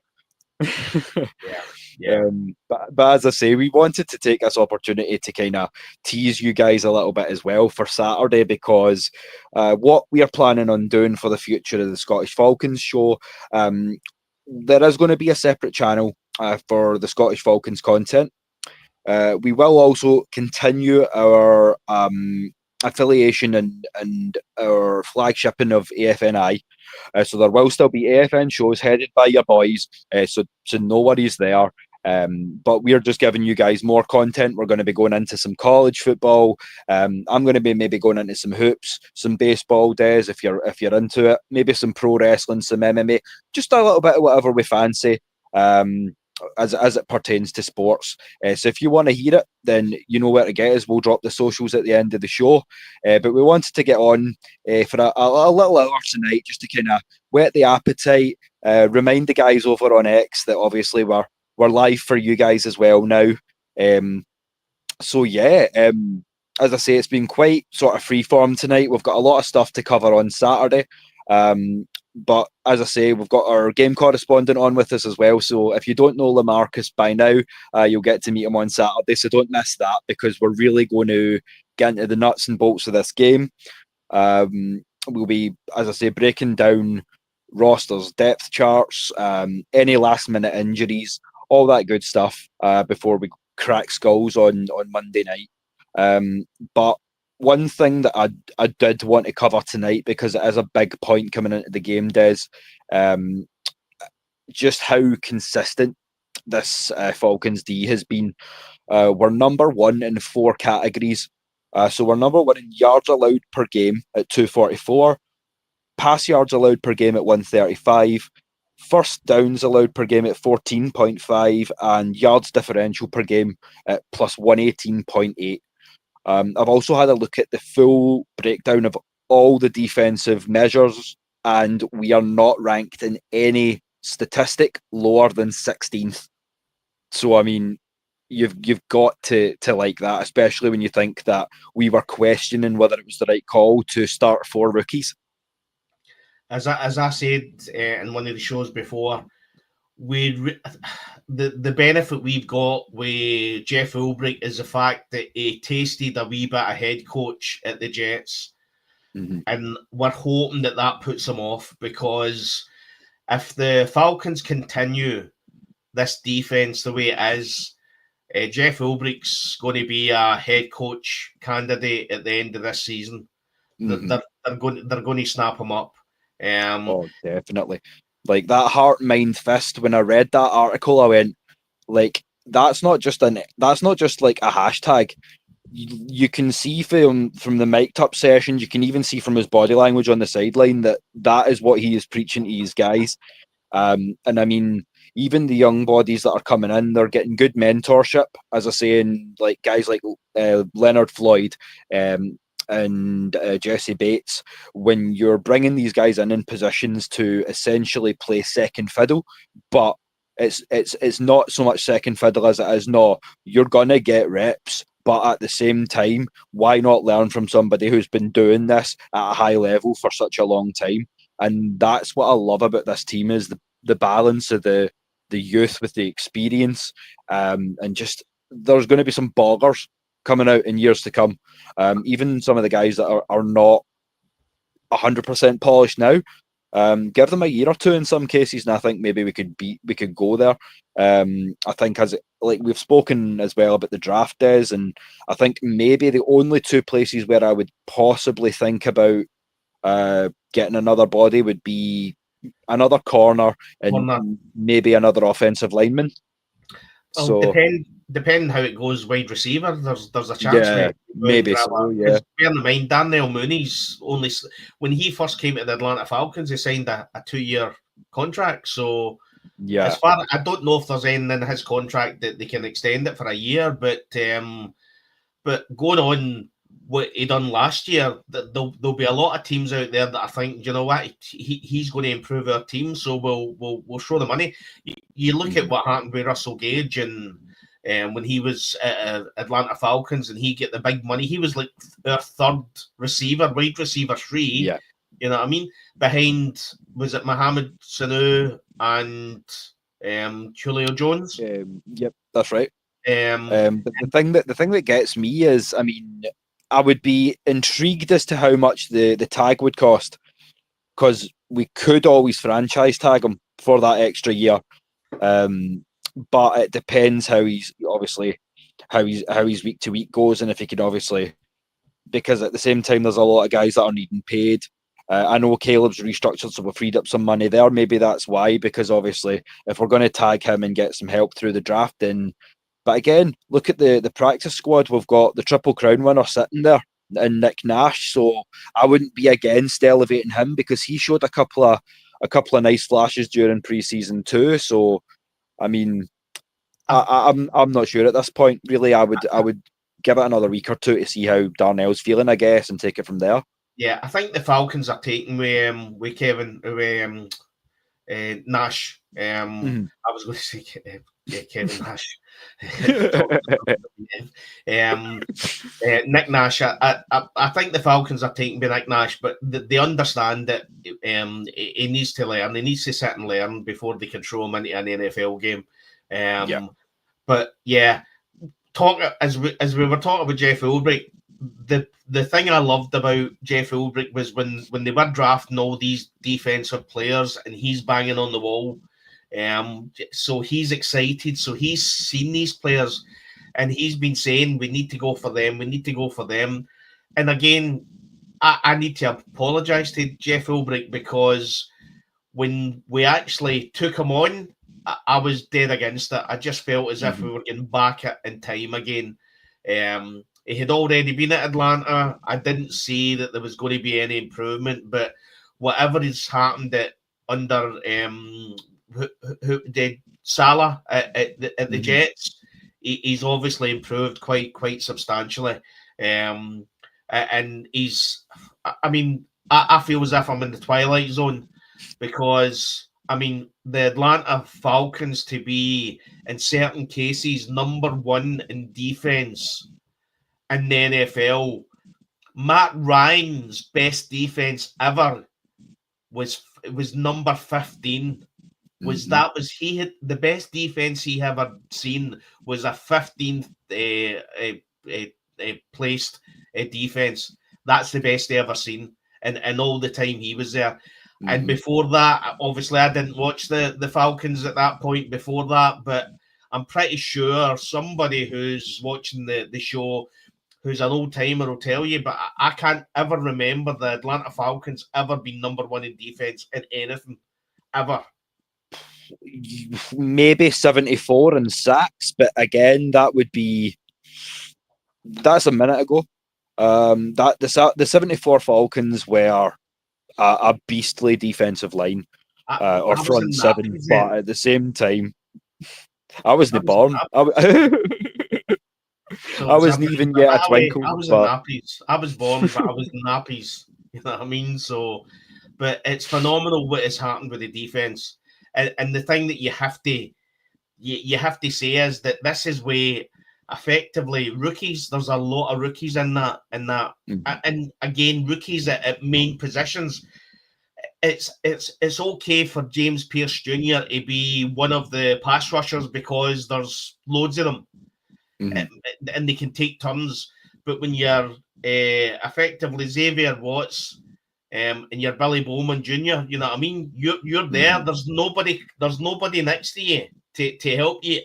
But as I say, we wanted to take this opportunity to kind of tease you guys a little bit as well for Saturday, because what we are planning on doing for the future of the Scottish Falcons show, there is going to be a separate channel for the Scottish Falcons content. We will also continue our affiliation and our flagshipping of AFNI. So there will still be AFN shows headed by your boys, so no worries there. But we're just giving you guys more content. We're going to be going into some college football. I'm going to be maybe going into some hoops, some baseball days if you're into it. Maybe some pro wrestling, some MMA, just a little bit of whatever we fancy. As it pertains to sports. So if you want to hear it, then you know where to get us. We'll drop the socials at the end of the show. But we wanted to get on for a little hour tonight, just to kind of whet the appetite, remind the guys over on X that obviously we're live for you guys as well now. So yeah, as I say, it's been quite sort of freeform tonight. We've got a lot of stuff to cover on Saturday. But as I say, we've got our game correspondent on with us as well. So if you don't know Lamarcus by now, you'll get to meet him on Saturday. So don't miss that, because we're really going to get into the nuts and bolts of this game. We'll be, as I say, breaking down rosters, depth charts, any last minute injuries, all that good stuff before we crack skulls on Monday night. But one thing that I did want to cover tonight, because it is a big point coming into the game, Des, just how consistent this Falcons D has been. We're number one in 4 categories. So we're number one in yards allowed per game at 244, pass yards allowed per game at 135, first downs allowed per game at 14.5, and yards differential per game at plus 118.8. I've also had a look at the full breakdown of all the defensive measures, and we are not ranked in any statistic lower than 16th. So, I mean, you've got to like that, especially when you think that we were questioning whether it was the right call to start 4 rookies. As I said in one of the shows before, the benefit we've got with Jeff Ulbrich is the fact that he tasted a wee bit of head coach at the Jets, and we're hoping that puts him off, because if the Falcons continue this defense the way it is, Jeff Ulbrich's going to be a head coach candidate at the end of this season. They're going to snap him up. Oh, definitely. Like that heart, mind, fist. When I read that article, I went, like, that's not just like a hashtag. You can see from the mic'd up sessions, you can even see from his body language on the sideline that is what he is preaching to his guys. And I mean, even the young bodies that are coming in, they're getting good mentorship, as I say, in like guys like Leonard Floyd and Jesse Bates. When you're bringing these guys in positions to essentially play second fiddle, but it's not so much second fiddle as it is, no, you're gonna get reps, but at the same time, why not learn from somebody who's been doing this at a high level for such a long time? And that's what I love about this team, is the balance of the youth with the experience, and just there's going to be some boggers coming out in years to come. Even some of the guys that are not 100% polished now, give them a year or two in some cases, and I think maybe we could go there. I think, as like we've spoken as well about the draft days, and I think maybe the only 2 places where I would possibly think about getting another body would be another corner and maybe another offensive lineman. So depending how it goes, wide receiver, there's a chance. Yeah, maybe so. Yeah. Bear in mind, Darnell Mooney's only, when he first came to the Atlanta Falcons, he signed a 2-year contract. So yeah, as far, I don't know if there's anything in his contract that they can extend it for a year, but going on what he done last year, there'll be a lot of teams out there that I think, you know what, he's going to improve our team, so we'll show the money. You look at what happened with Russell Gage, and when he was at Atlanta Falcons and he get the big money, he was like our 3rd receiver, wide receiver 3. Yeah. You know what I mean? Behind, was it Mohamed Sanu and Julio Jones? Yep, that's right. But the thing that gets me is, I mean, I would be intrigued as to how much the tag would cost, because we could always franchise tag him for that extra year. But it depends how his week to week goes, and if he can obviously, because at the same time there's a lot of guys that are needing paid. I know Caleb's restructured, so we've freed up some money there. Maybe that's why, because obviously if we're going to tag him and get some help through the draft, then. But again, look at the practice squad. We've got the Triple Crown winner sitting there, and Nick Nash. So I wouldn't be against elevating him, because he showed a couple of nice flashes during preseason too. So I mean, I'm not sure at this point. Really, I would give it another week or 2 to see how Darnell's feeling, I guess, and take it from there. Yeah, I think the Falcons are taking with Kevin Nash. I was going to say Kevin Nash. Nick Nash. I think the Falcons are taking by Nick Nash, but they understand that he needs to learn. He needs to sit and learn before they can throw him into an NFL game. But yeah, as we were talking about Jeff Ulbrich, the thing I loved about Jeff Ulbrich was when they were drafting all these defensive players and he's banging on the wall So he's excited. So he's seen these players, and he's been saying, we need to go for them. We need to go for them. And again, I need to apologise to Jeff Ulbrich, because when we actually took him on, I was dead against it. I just felt as if we were getting back in time again. He had already been at Atlanta. I didn't see that there was going to be any improvement, but whatever has happened under who did Salah at the Jets, he's obviously improved quite substantially. And he's, I mean, I feel as if I'm in the twilight zone, because I mean, the Atlanta Falcons to be, in certain cases, number one in defense in the NFL. Matt Ryan's best defense ever was number 15. He had the best defense he ever seen was a 15th placed defense. That's the best he ever seen, and all the time he was there. And before that, obviously, I didn't watch the Falcons at that point before that, but I'm pretty sure somebody who's watching the show, who's an old timer, will tell you, but I can't ever remember the Atlanta Falcons ever being number one in defense in anything, ever. Maybe 74 in sacks, but again, that's a minute ago. The 74 Falcons were a beastly defensive line, or front seven, but at the same time, I wasn't born. I wasn't even yet a twinkle. I was in nappies. I was born, but I was in nappies. You know what I mean? So, but it's phenomenal what has happened with the defense. And the thing that you have to say is that this is where effectively rookies. There's a lot of rookies in that, and again, rookies at main positions. It's okay for James Pierce Jr. to be one of the pass rushers because there's loads of them, and they can take turns. But when you're effectively Xavier Watts, and you're Billy Bowman Jr., you know what I mean? You're there. There's nobody next to you to help you.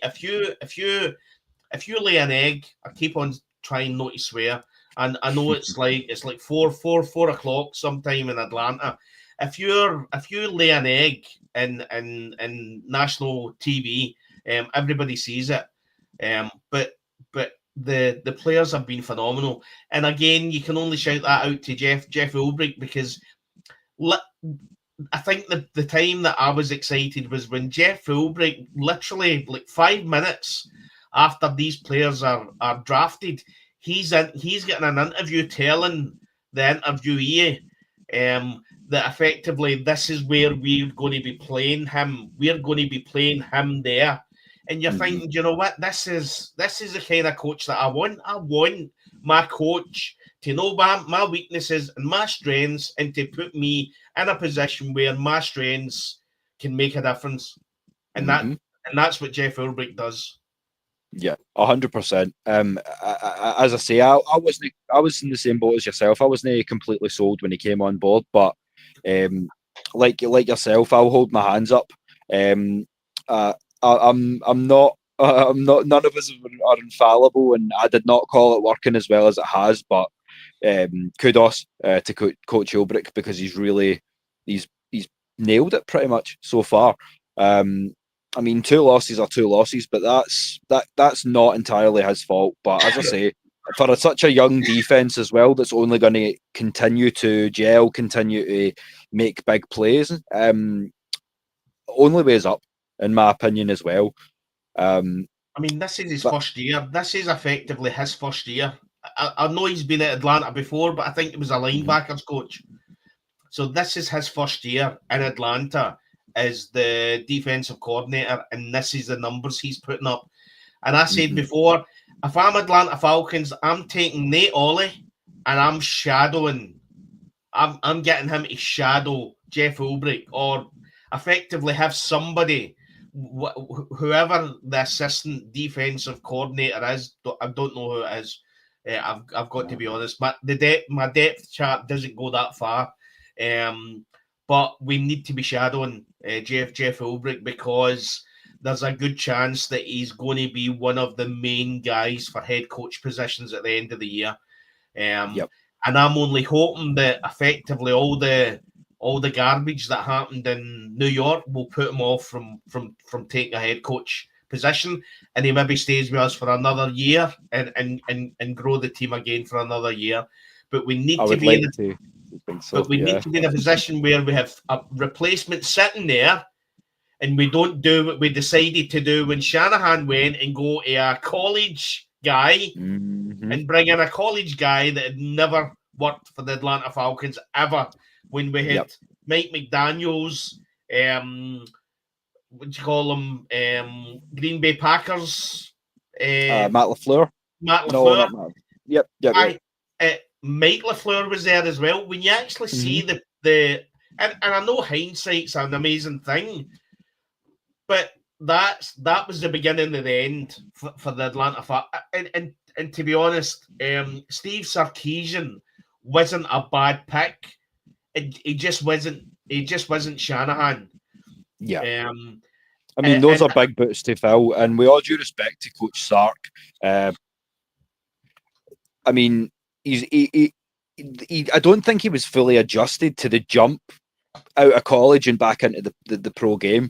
If you lay an egg, I keep on trying not to swear, and I know it's like 4 o'clock sometime in Atlanta. If you lay an egg in national TV, everybody sees it. But the players have been phenomenal, and again, you can only shout that out to Jeff Ulbrich, because I think the time that I was excited was when Jeff Ulbrich, literally like 5 minutes after these players are drafted, he's getting an interview telling the interviewee that effectively this is where we're going to be playing him. We're going to be playing him there. And you're thinking, you know what? This is the kind of coach that I want. I want my coach to know my weaknesses and my strengths, and to put me in a position where my strengths can make a difference. And that's what Jeff Ulbrich does. Yeah, 100%. As I say, I was in the same boat as yourself. I wasn't completely sold when he came on board, but like yourself, I'll hold my hands up. I'm not. None of us are infallible, and I did not call it working as well as it has. But kudos to Coach Ulbrich, because he's nailed it pretty much so far. I mean, 2 losses are 2 losses, but that's not entirely his fault. But as I say, for such a young defense as well, that's only going to continue to gel, continue to make big plays, only ways up, in my opinion, as well. I mean, this is his first year. This is effectively his first year. I know he's been at Atlanta before, but I think it was a linebackers coach. So this is his first year in Atlanta as the defensive coordinator, and this is the numbers he's putting up. And I said before, if I'm Atlanta Falcons, I'm taking Nate Ollie and I'm shadowing. I'm getting him to shadow Jeff Ulbrich, or effectively have somebody, whoever the assistant defensive coordinator is. I don't know who it is. I've got to be honest. My depth chart doesn't go that far. but we need to be shadowing Jeff Ulbrich, because there's a good chance that he's going to be one of the main guys for head coach positions at the end of the year. And I'm only hoping that effectively all the garbage that happened in New York will put him off from taking a head coach position, and he maybe stays with us for another year and grow the team again for another year. But we need to be need to be in a position where we have a replacement sitting there, and we don't do what we decided to do when Shanahan went and go to a college guy and bring in a college guy that had never worked for the Atlanta Falcons ever. When we had Mike McDaniels, what do you call him? Green Bay Packers. Matt LaFleur. Matt LaFleur. No, not Matt. Yep. Mike LaFleur was there as well. When you actually see and I know hindsight's an amazing thing, but that was the beginning of the end for the Atlanta Falcons. And to be honest, Steve Sarkisian wasn't a bad pick. He just wasn't Shanahan. Yeah. I mean, those are big boots to fill, and with all due respect to Coach Sark, I mean, I don't think he was fully adjusted to the jump out of college and back into the pro game.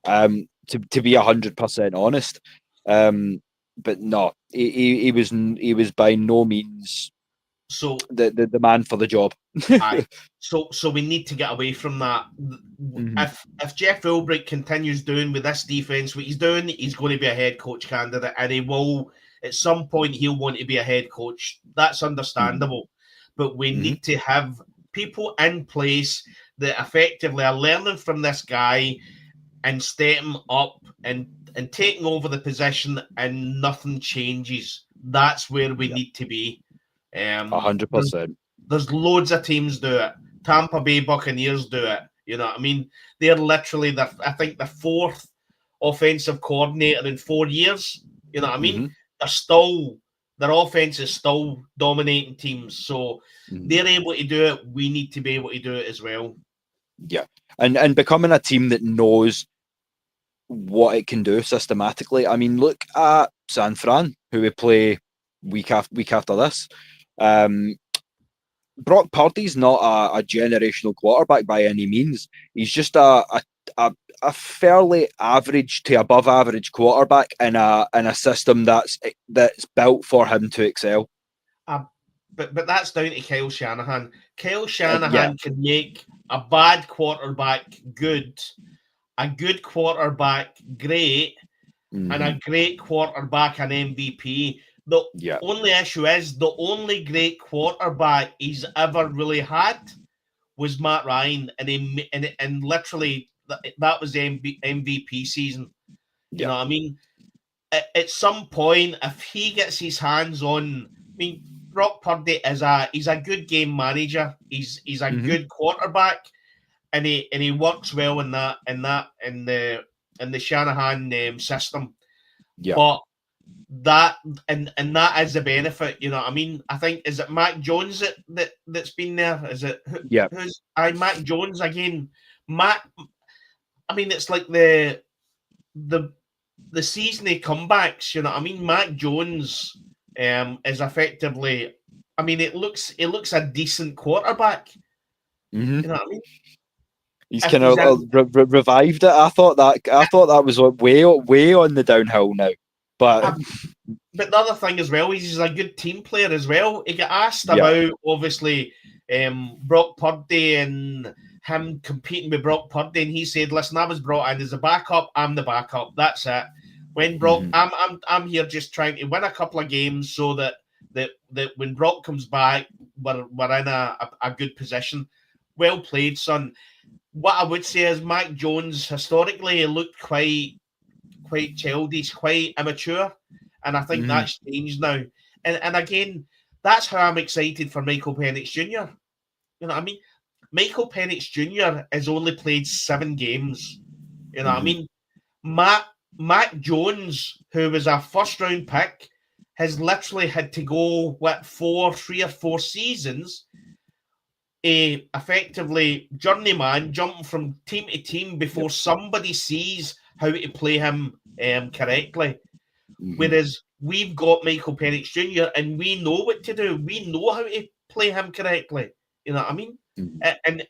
To be 100% honest, but no, he was by no means the man for the job. So we need to get away from that. If Jeff Ulbrich continues doing with this defense what he's doing, he's going to be a head coach candidate, and he will at some point. He'll want to be a head coach. That's understandable, but we need to have people in place that effectively are learning from this guy and stepping up and taking over the position, and nothing changes. That's where we need to be. 100%. There's loads of teams do it. Tampa Bay Buccaneers do it. You know what I mean? They're literally I think the fourth offensive coordinator in 4 years. You know what I mean? Their offense is still dominating teams. So they're able to do it. We need to be able to do it as well. Yeah. And becoming a team that knows what it can do systematically. I mean, look at San Fran, who we play week after this. Brock Purdy's not a generational quarterback by any means. He's just a fairly average to above average quarterback in a system that's built for him to excel. But that's down to Kyle Shanahan. Kyle Shanahan can make a bad quarterback good, a good quarterback great, and a great quarterback an MVP. The only issue is the only great quarterback he's ever really had was Matt Ryan, and literally that was the MVP season. You know what I mean? At some point, if he gets his hands on, I mean, Brock Purdy he's a good game manager. He's a good quarterback, and he works well in the Shanahan system. Yeah. But that is the benefit, you know what I mean? I think, is it Mac Jones that's been there? Is it who's Mac Jones again? Mac, I mean, it's like the seasonal comebacks, you know what I mean? Mac Jones is effectively, I mean, it looks a decent quarterback. You know what I mean? He's kind of revived it. I thought that was way on the downhill now. But the other thing as well is he's a good team player as well. He got asked about, obviously, Brock Purdy and him competing with Brock Purdy, and he said, "Listen, I was brought in as a backup. I'm the backup. That's it. When Brock, I'm here just trying to win a couple of games so that when Brock comes back, we're in a good position." Well played, son. What I would say is Mac Jones historically he looked quite childish, quite immature, and I think that's changed now. And again, that's how I'm excited for Michael Penix Jr. You know what I mean? Michael Penix Jr. has only played 7 games. You know what I mean? Mac Jones, who was a first round pick, has literally had to go 3 or 4 seasons a effectively journeyman jumping from team to team before somebody sees how to play him correctly. Whereas we've got Michael Penix Jr. and we know what to do. We know how to play him correctly. You know what I mean?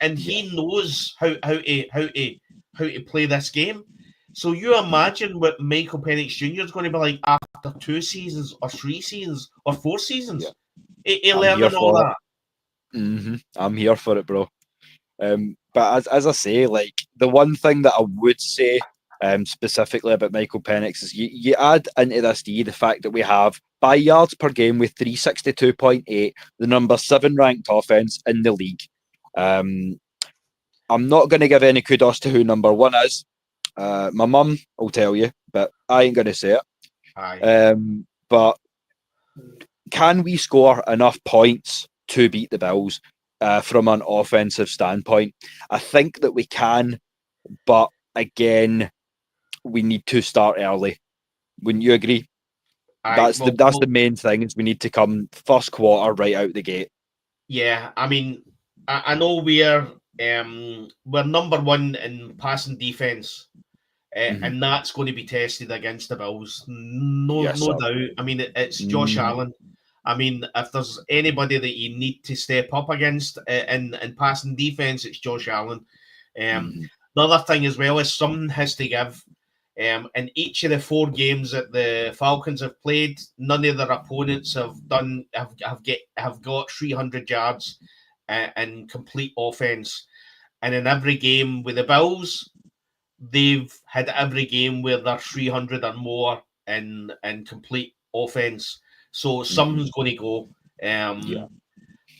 And he knows how to play this game. So you imagine what Michael Penix Jr. is going to be like after 2 seasons or 3 seasons or 4 seasons. He learning all that. I'm here for it, bro. But as I say, like the one thing that I would say specifically about Michael Penix is you add into this the fact that we have by yards per game with 362.8, the number 7 ranked offense in the league. I'm not going to give any kudos to who number 1 is. My mum will tell you, but I ain't going to say it. But can we score enough points to beat the Bills from an offensive standpoint? I think that we can, but again, we need to start early. Wouldn't you agree? That's the main thing, is we need to come first quarter right out the gate. Yeah, I mean, I know we're number 1 in passing defense, and that's going to be tested against the Bills. No doubt. I mean, it's Josh Allen. I mean, if there's anybody that you need to step up against in passing defense, it's Josh Allen. The other thing as well is something has to give. In each of the 4 games that the Falcons have played, none of their opponents have got 300 yards in complete offense. And in every game with the Bills, they've had every game where they're 300 or more in complete offense. So something's going to go.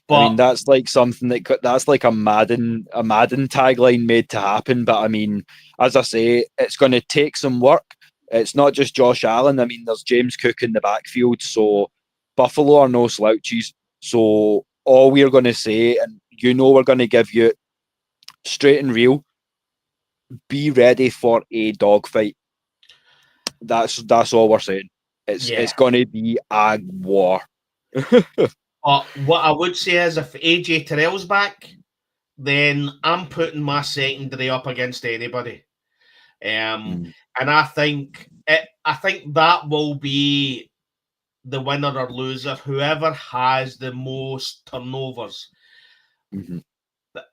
But I mean, that's like something that's like a Madden tagline made to happen. But I mean, as I say, it's going to take some work. It's not just Josh Allen. I mean, there's James Cook in the backfield. So Buffalo are no slouches. So all we're going to say, and we're going to give you straight and real, be ready for a dogfight. That's all we're saying. It's going to be a war. What I would say is, if AJ Terrell's back, then I'm putting my secondary up against anybody. And I think that will be the winner or loser, whoever has the most turnovers.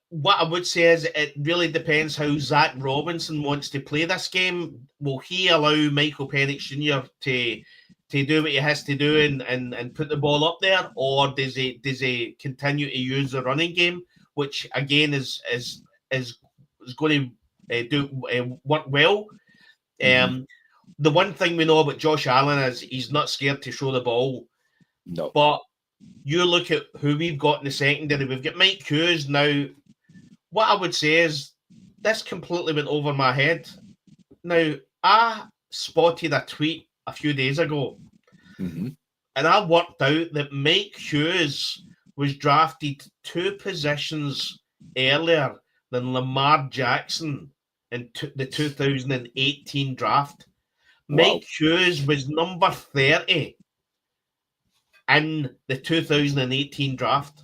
What I would say is, it really depends how Zach Robinson wants to play this game. Will he allow Michael Penix Jr. to do what he has to do and put the ball up there, or does he continue to use the running game, which again is going to work well. The one thing we know about Josh Allen is he's not scared to throw the ball. No. But you look at who we've got in the secondary. We've got Mike Hughes now. What I would say is, this completely went over my head. Now, I spotted a tweet a few days ago, and I worked out that Mike Hughes was drafted 2 positions earlier than Lamar Jackson in the 2018 draft. Wow. Mike Hughes was number 30 in the 2018 draft.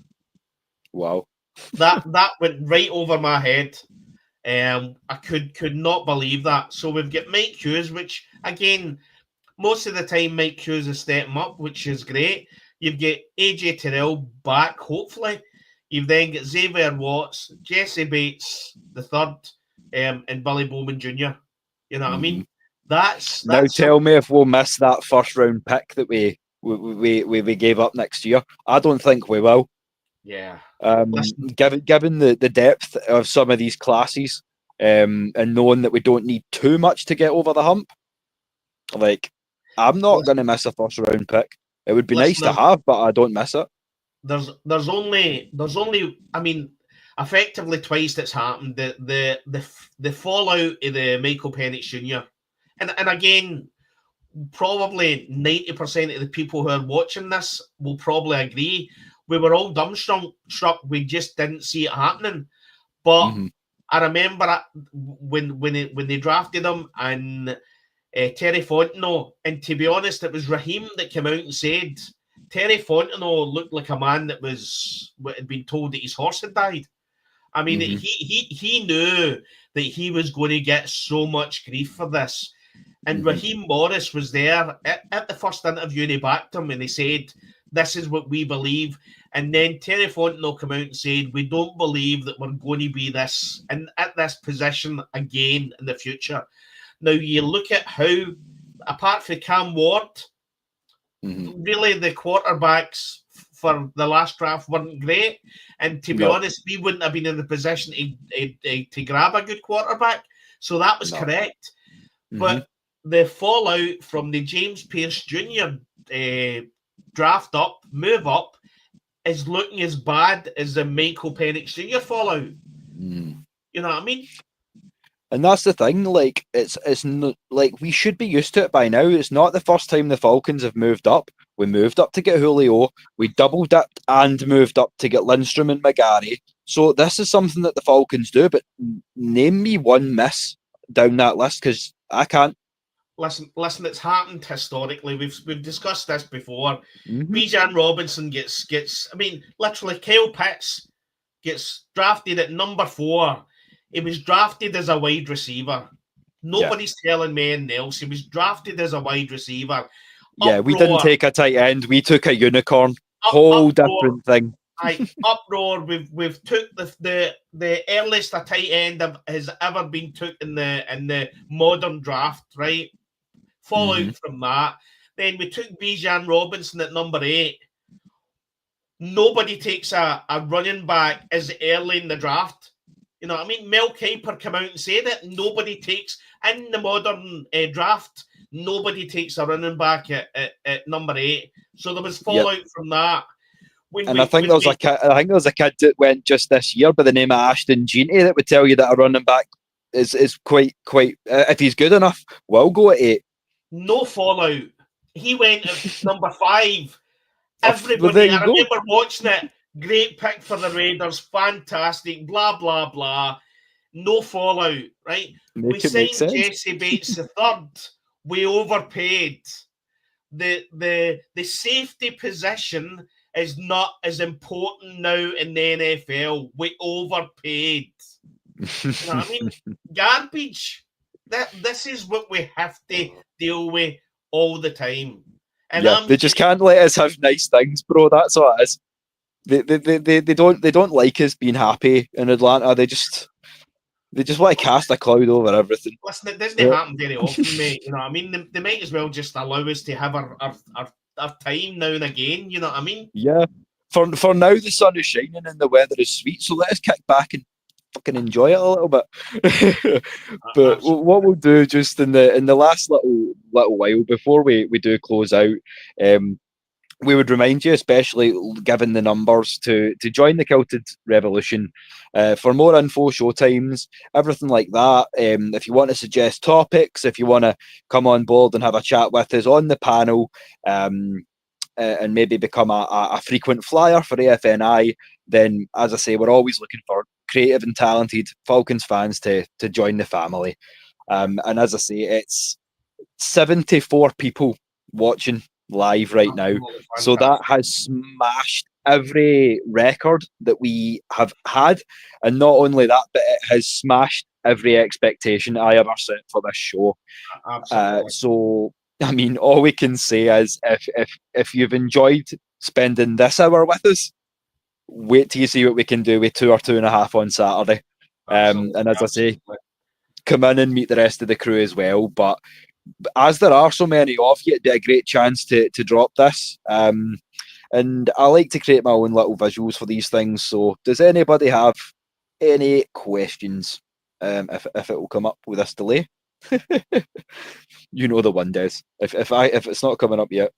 Wow. That went right over my head. I could not believe that. So we've got Mike Hughes, which again, most of the time Mike Hughes is stepping up, which is great. You've got AJ Terrell back, hopefully. You've then got Xavier Watts, Jesse Bates the third, and Billy Bowman Jr. You know what I mean? That's now tell me if we'll miss that first round pick that we gave up next year. I don't think we will. Yeah. Given the depth of some of these classes, and knowing that we don't need too much to get over the hump, like, I'm not going to miss a first round pick. It would be nice to have, but I don't miss it. There's only I mean, effectively twice that's happened. The fallout of the Michael Penix Jr. and again, probably 90% of the people who are watching this will probably agree. We were all dumbstruck. We just didn't see it happening. But I remember when they drafted him, and Terry Fontenot, and to be honest, it was Raheem that came out and said Terry Fontenot looked like a man that had been told that his horse had died. I mean, he knew that he was going to get so much grief for this. And Raheem Morris was there at the first interview, and he backed him, and he said, "This is what we believe." And then Terry Fontenot came out and said, "We don't believe that we're going to be this and at this position again in the future." Now, you look at how, apart from Cam Ward, really the quarterbacks for the last draft weren't great. And to be honest, we wouldn't have been in the position to grab a good quarterback. So that was correct. But the fallout from the James Pierce Jr. Move up, is looking as bad as the Michael Penix Jr. fallout. You know what I mean? And that's the thing, like, it's not, like, we should be used to it by now. It's not the first time the Falcons have moved up. We moved up to get Julio, we double dipped and moved up to get Lindstrom and McGarry. So this is something that the Falcons do, but name me one miss down that list, because I can't. Listen, it's happened historically. We've discussed this before. Bijan Robinson gets. I mean, literally, Kyle Pitts gets drafted at number 4. He was drafted as a wide receiver. Nobody's telling me anything else. He was drafted as a wide receiver. Yeah, we didn't take a tight end. We took a unicorn. Whole different thing. Uproar. We've took the earliest a tight end has ever been took in the modern draft, right? Fallout from that. Then we took Bijan Robinson at number 8. Nobody takes a running back as early in the draft. You know what I mean? Mel Kiper came out and said it. Nobody takes, in the modern draft, nobody takes a running back at number 8. So there was fallout from that. I think there was a kid that went just this year by the name of Ashton Jeanty that would tell you that a running back is quite if he's good enough, will go at 8. No fallout. He went at number 5. Everybody, I remember watching it. Great pick for the Raiders. Fantastic. Blah, blah, blah. No fallout, right? We signed Jesse Bates the 3rd. We overpaid. The safety position is not as important now in the NFL. We overpaid. You know what I mean? Garbage. This is what we have to deal with all the time. And they just can't let us have nice things, bro. That's what it is. They don't like us being happy in Atlanta. They just want to cast a cloud over everything. Listen, it doesn't happen very often, mate. You know what I mean? They might as well just allow us to have our time now and again. You know what I mean? Yeah. For now, the sun is shining and the weather is sweet. So let us kick back and fucking enjoy it a little bit. But what we'll do just in the last little while before we do close out, we would remind you, especially given the numbers, to join the Kilted Revolution for more info, show times, everything like that. If you want to suggest topics, if you want to come on board and have a chat with us on the panel, and maybe become a frequent flyer for AFNI, then, as I say, we're always looking for creative and talented Falcons fans to join the family. And as I say, it's 74 people watching live right now, so that has smashed every record that we have had, and not only that, but it has smashed every expectation I ever set for this show. So I mean, all we can say is if you've enjoyed spending this hour with us, wait till you see what we can do with 2 or 2.5 on Saturday. And as I say, come in and meet the rest of the crew as well. But as there are so many of you, it'd be a great chance to drop this. And I like to create my own little visuals for these things. So does anybody have any questions? If it will come up with this delay? You know the one, Des. If it's not coming up yet.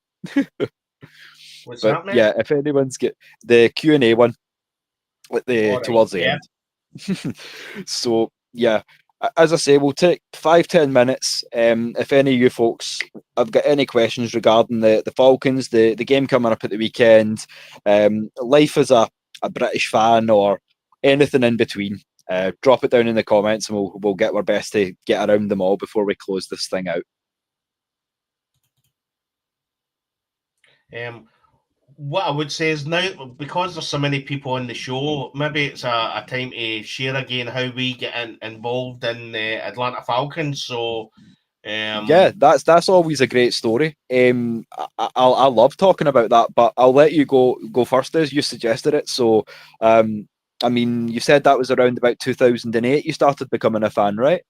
What's but happening? Yeah, if anyone's get the Q&A one towards the end. So yeah, as I say, we'll take 5-10 minutes. If any of you folks have got any questions regarding the Falcons, the game coming up at the weekend, life as a British fan, or anything in between, drop it down in the comments and we'll get our best to get around them all before we close this thing out. what I would say is now, because there's so many people on the show, maybe it's a time to share again how we get involved in the Atlanta Falcons. So, Yeah, that's always a great story. I love talking about that, but I'll let you go first as you suggested it. So, I mean, you said that was around about 2008. You started becoming a fan, right?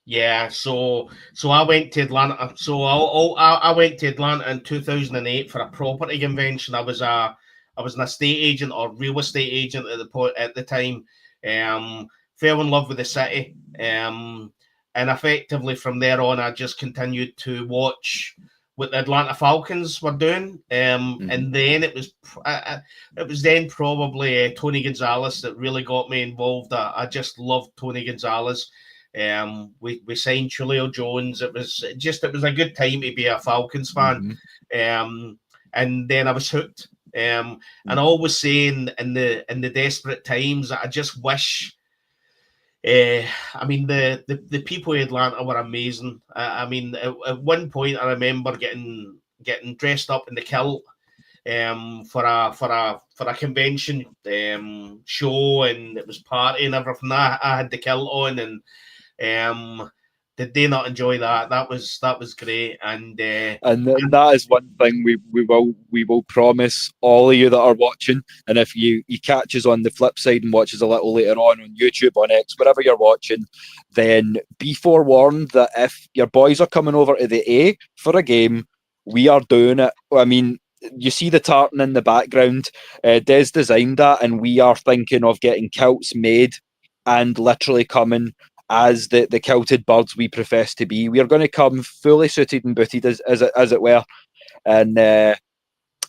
yeah, so I went to Atlanta. So I went to Atlanta in 2008 for a property convention. I was an estate agent or real estate agent at the time. Fell in love with the city. And effectively from there on, I just continued to watch what the Atlanta Falcons were doing. Mhm. And then it was then probably Tony Gonzalez that really got me involved. I just loved Tony Gonzalez. We signed Julio Jones. It was a good time to be a Falcons fan. Mhm. And then I was hooked. And I always say in the desperate times, I just wish. I mean, the people in Atlanta were amazing. I mean, at one point, I remember getting dressed up in the kilt for a convention show, and it was party and everything. I had the kilt on, and did they not enjoy that? That was great, And that is one thing we will promise all of you that are watching. And if you catch us on the flip side and watch us a little later on YouTube, on X, wherever you're watching, then be forewarned that if your boys are coming over to the A for a game, we are doing it. I mean, you see the tartan in the background. Des designed that, and we are thinking of getting kilts made and literally coming as the kilted birds we profess to be. We are going to come fully suited and booted, as it were, and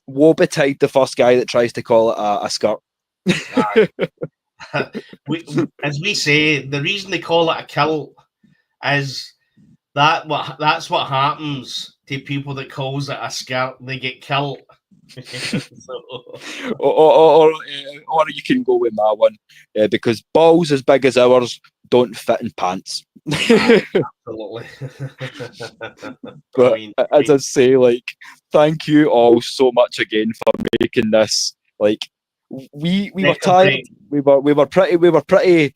woe betide the first guy that tries to call it a skirt. as we say, the reason they call it a kilt is that's what happens to people that calls it a skirt. They get killed. So, or you can go with my one, because balls as big as ours don't fit in pants. absolutely. But Brilliant. as I say, like, thank you all so much again for making this. Like, we were Record tired. break. We were pretty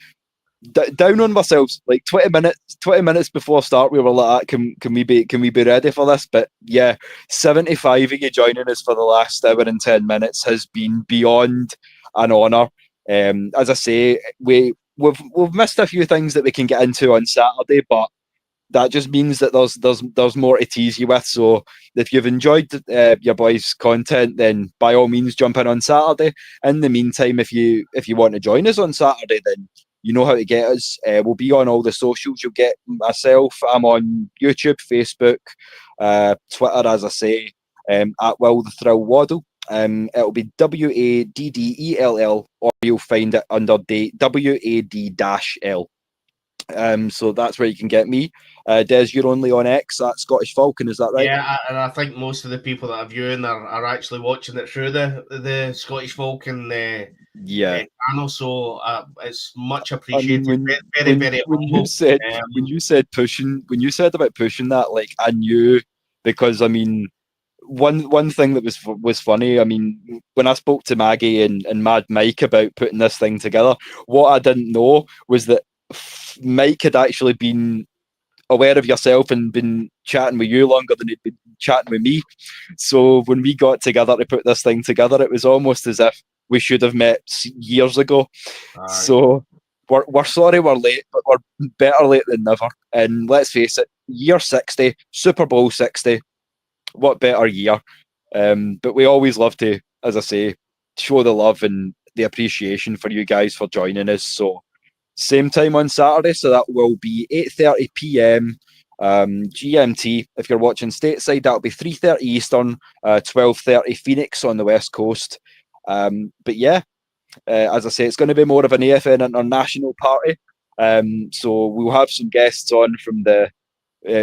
down on ourselves. Like 20 minutes before start, we were like, can we be ready for this? But yeah, 75 of you joining us for the last hour and 10 minutes has been beyond an honour. As I say, we've missed a few things that we can get into on Saturday, but that just means that there's more to tease you with. So if you've enjoyed your boys' content, then by all means jump in on Saturday. In the meantime, if you want to join us on Saturday, then you know how to get us. We'll be on all the socials. You'll get myself. I'm on YouTube, Facebook, Twitter, as I say, at Will the Thrill Waddle. It'll be WADDELL, or you'll find it under date WAD-L. So that's where you can get me. Des, you're only on X at Scottish Falcon, is that right? Yeah, and I think most of the people that are viewing are actually watching it through the Scottish Falcon Yeah. channel. So it's much I mean, appreciated. Very, very humble. when you said about pushing that, like, I knew, because I mean, one thing that was funny. I mean, when I spoke to Maggie and Mad Mike about putting this thing together, what I didn't know was that Mike had actually been aware of yourself and been chatting with you longer than he'd been chatting with me. So when we got together to put this thing together, it was almost as if we should have met years ago. So we're sorry we're late, but we're better late than never. And let's face it, year 60, Super Bowl 60, what better year? But we always love to, as I say, show the love and the appreciation for you guys for joining us. So same time on Saturday, so that will be 8:30 p.m. GMT. If you're watching stateside, that'll be 3:30 Eastern, 12:30 Phoenix on the West Coast. But yeah, as I say, it's going to be more of an AFN international party. So we'll have some guests on from the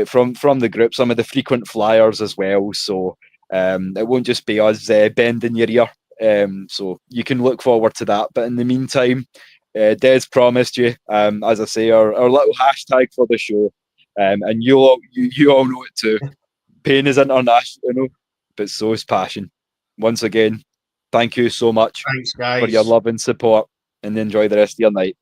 from the group, some of the frequent flyers as well. So it won't just be us bending your ear. So you can look forward to that. But in the meantime, Des promised you, as I say, our little hashtag for the show, and you all know it too. Pain is international, but so is passion. Once again, Thank you so much Thanks, for your guys. love and support, and enjoy the rest of your night.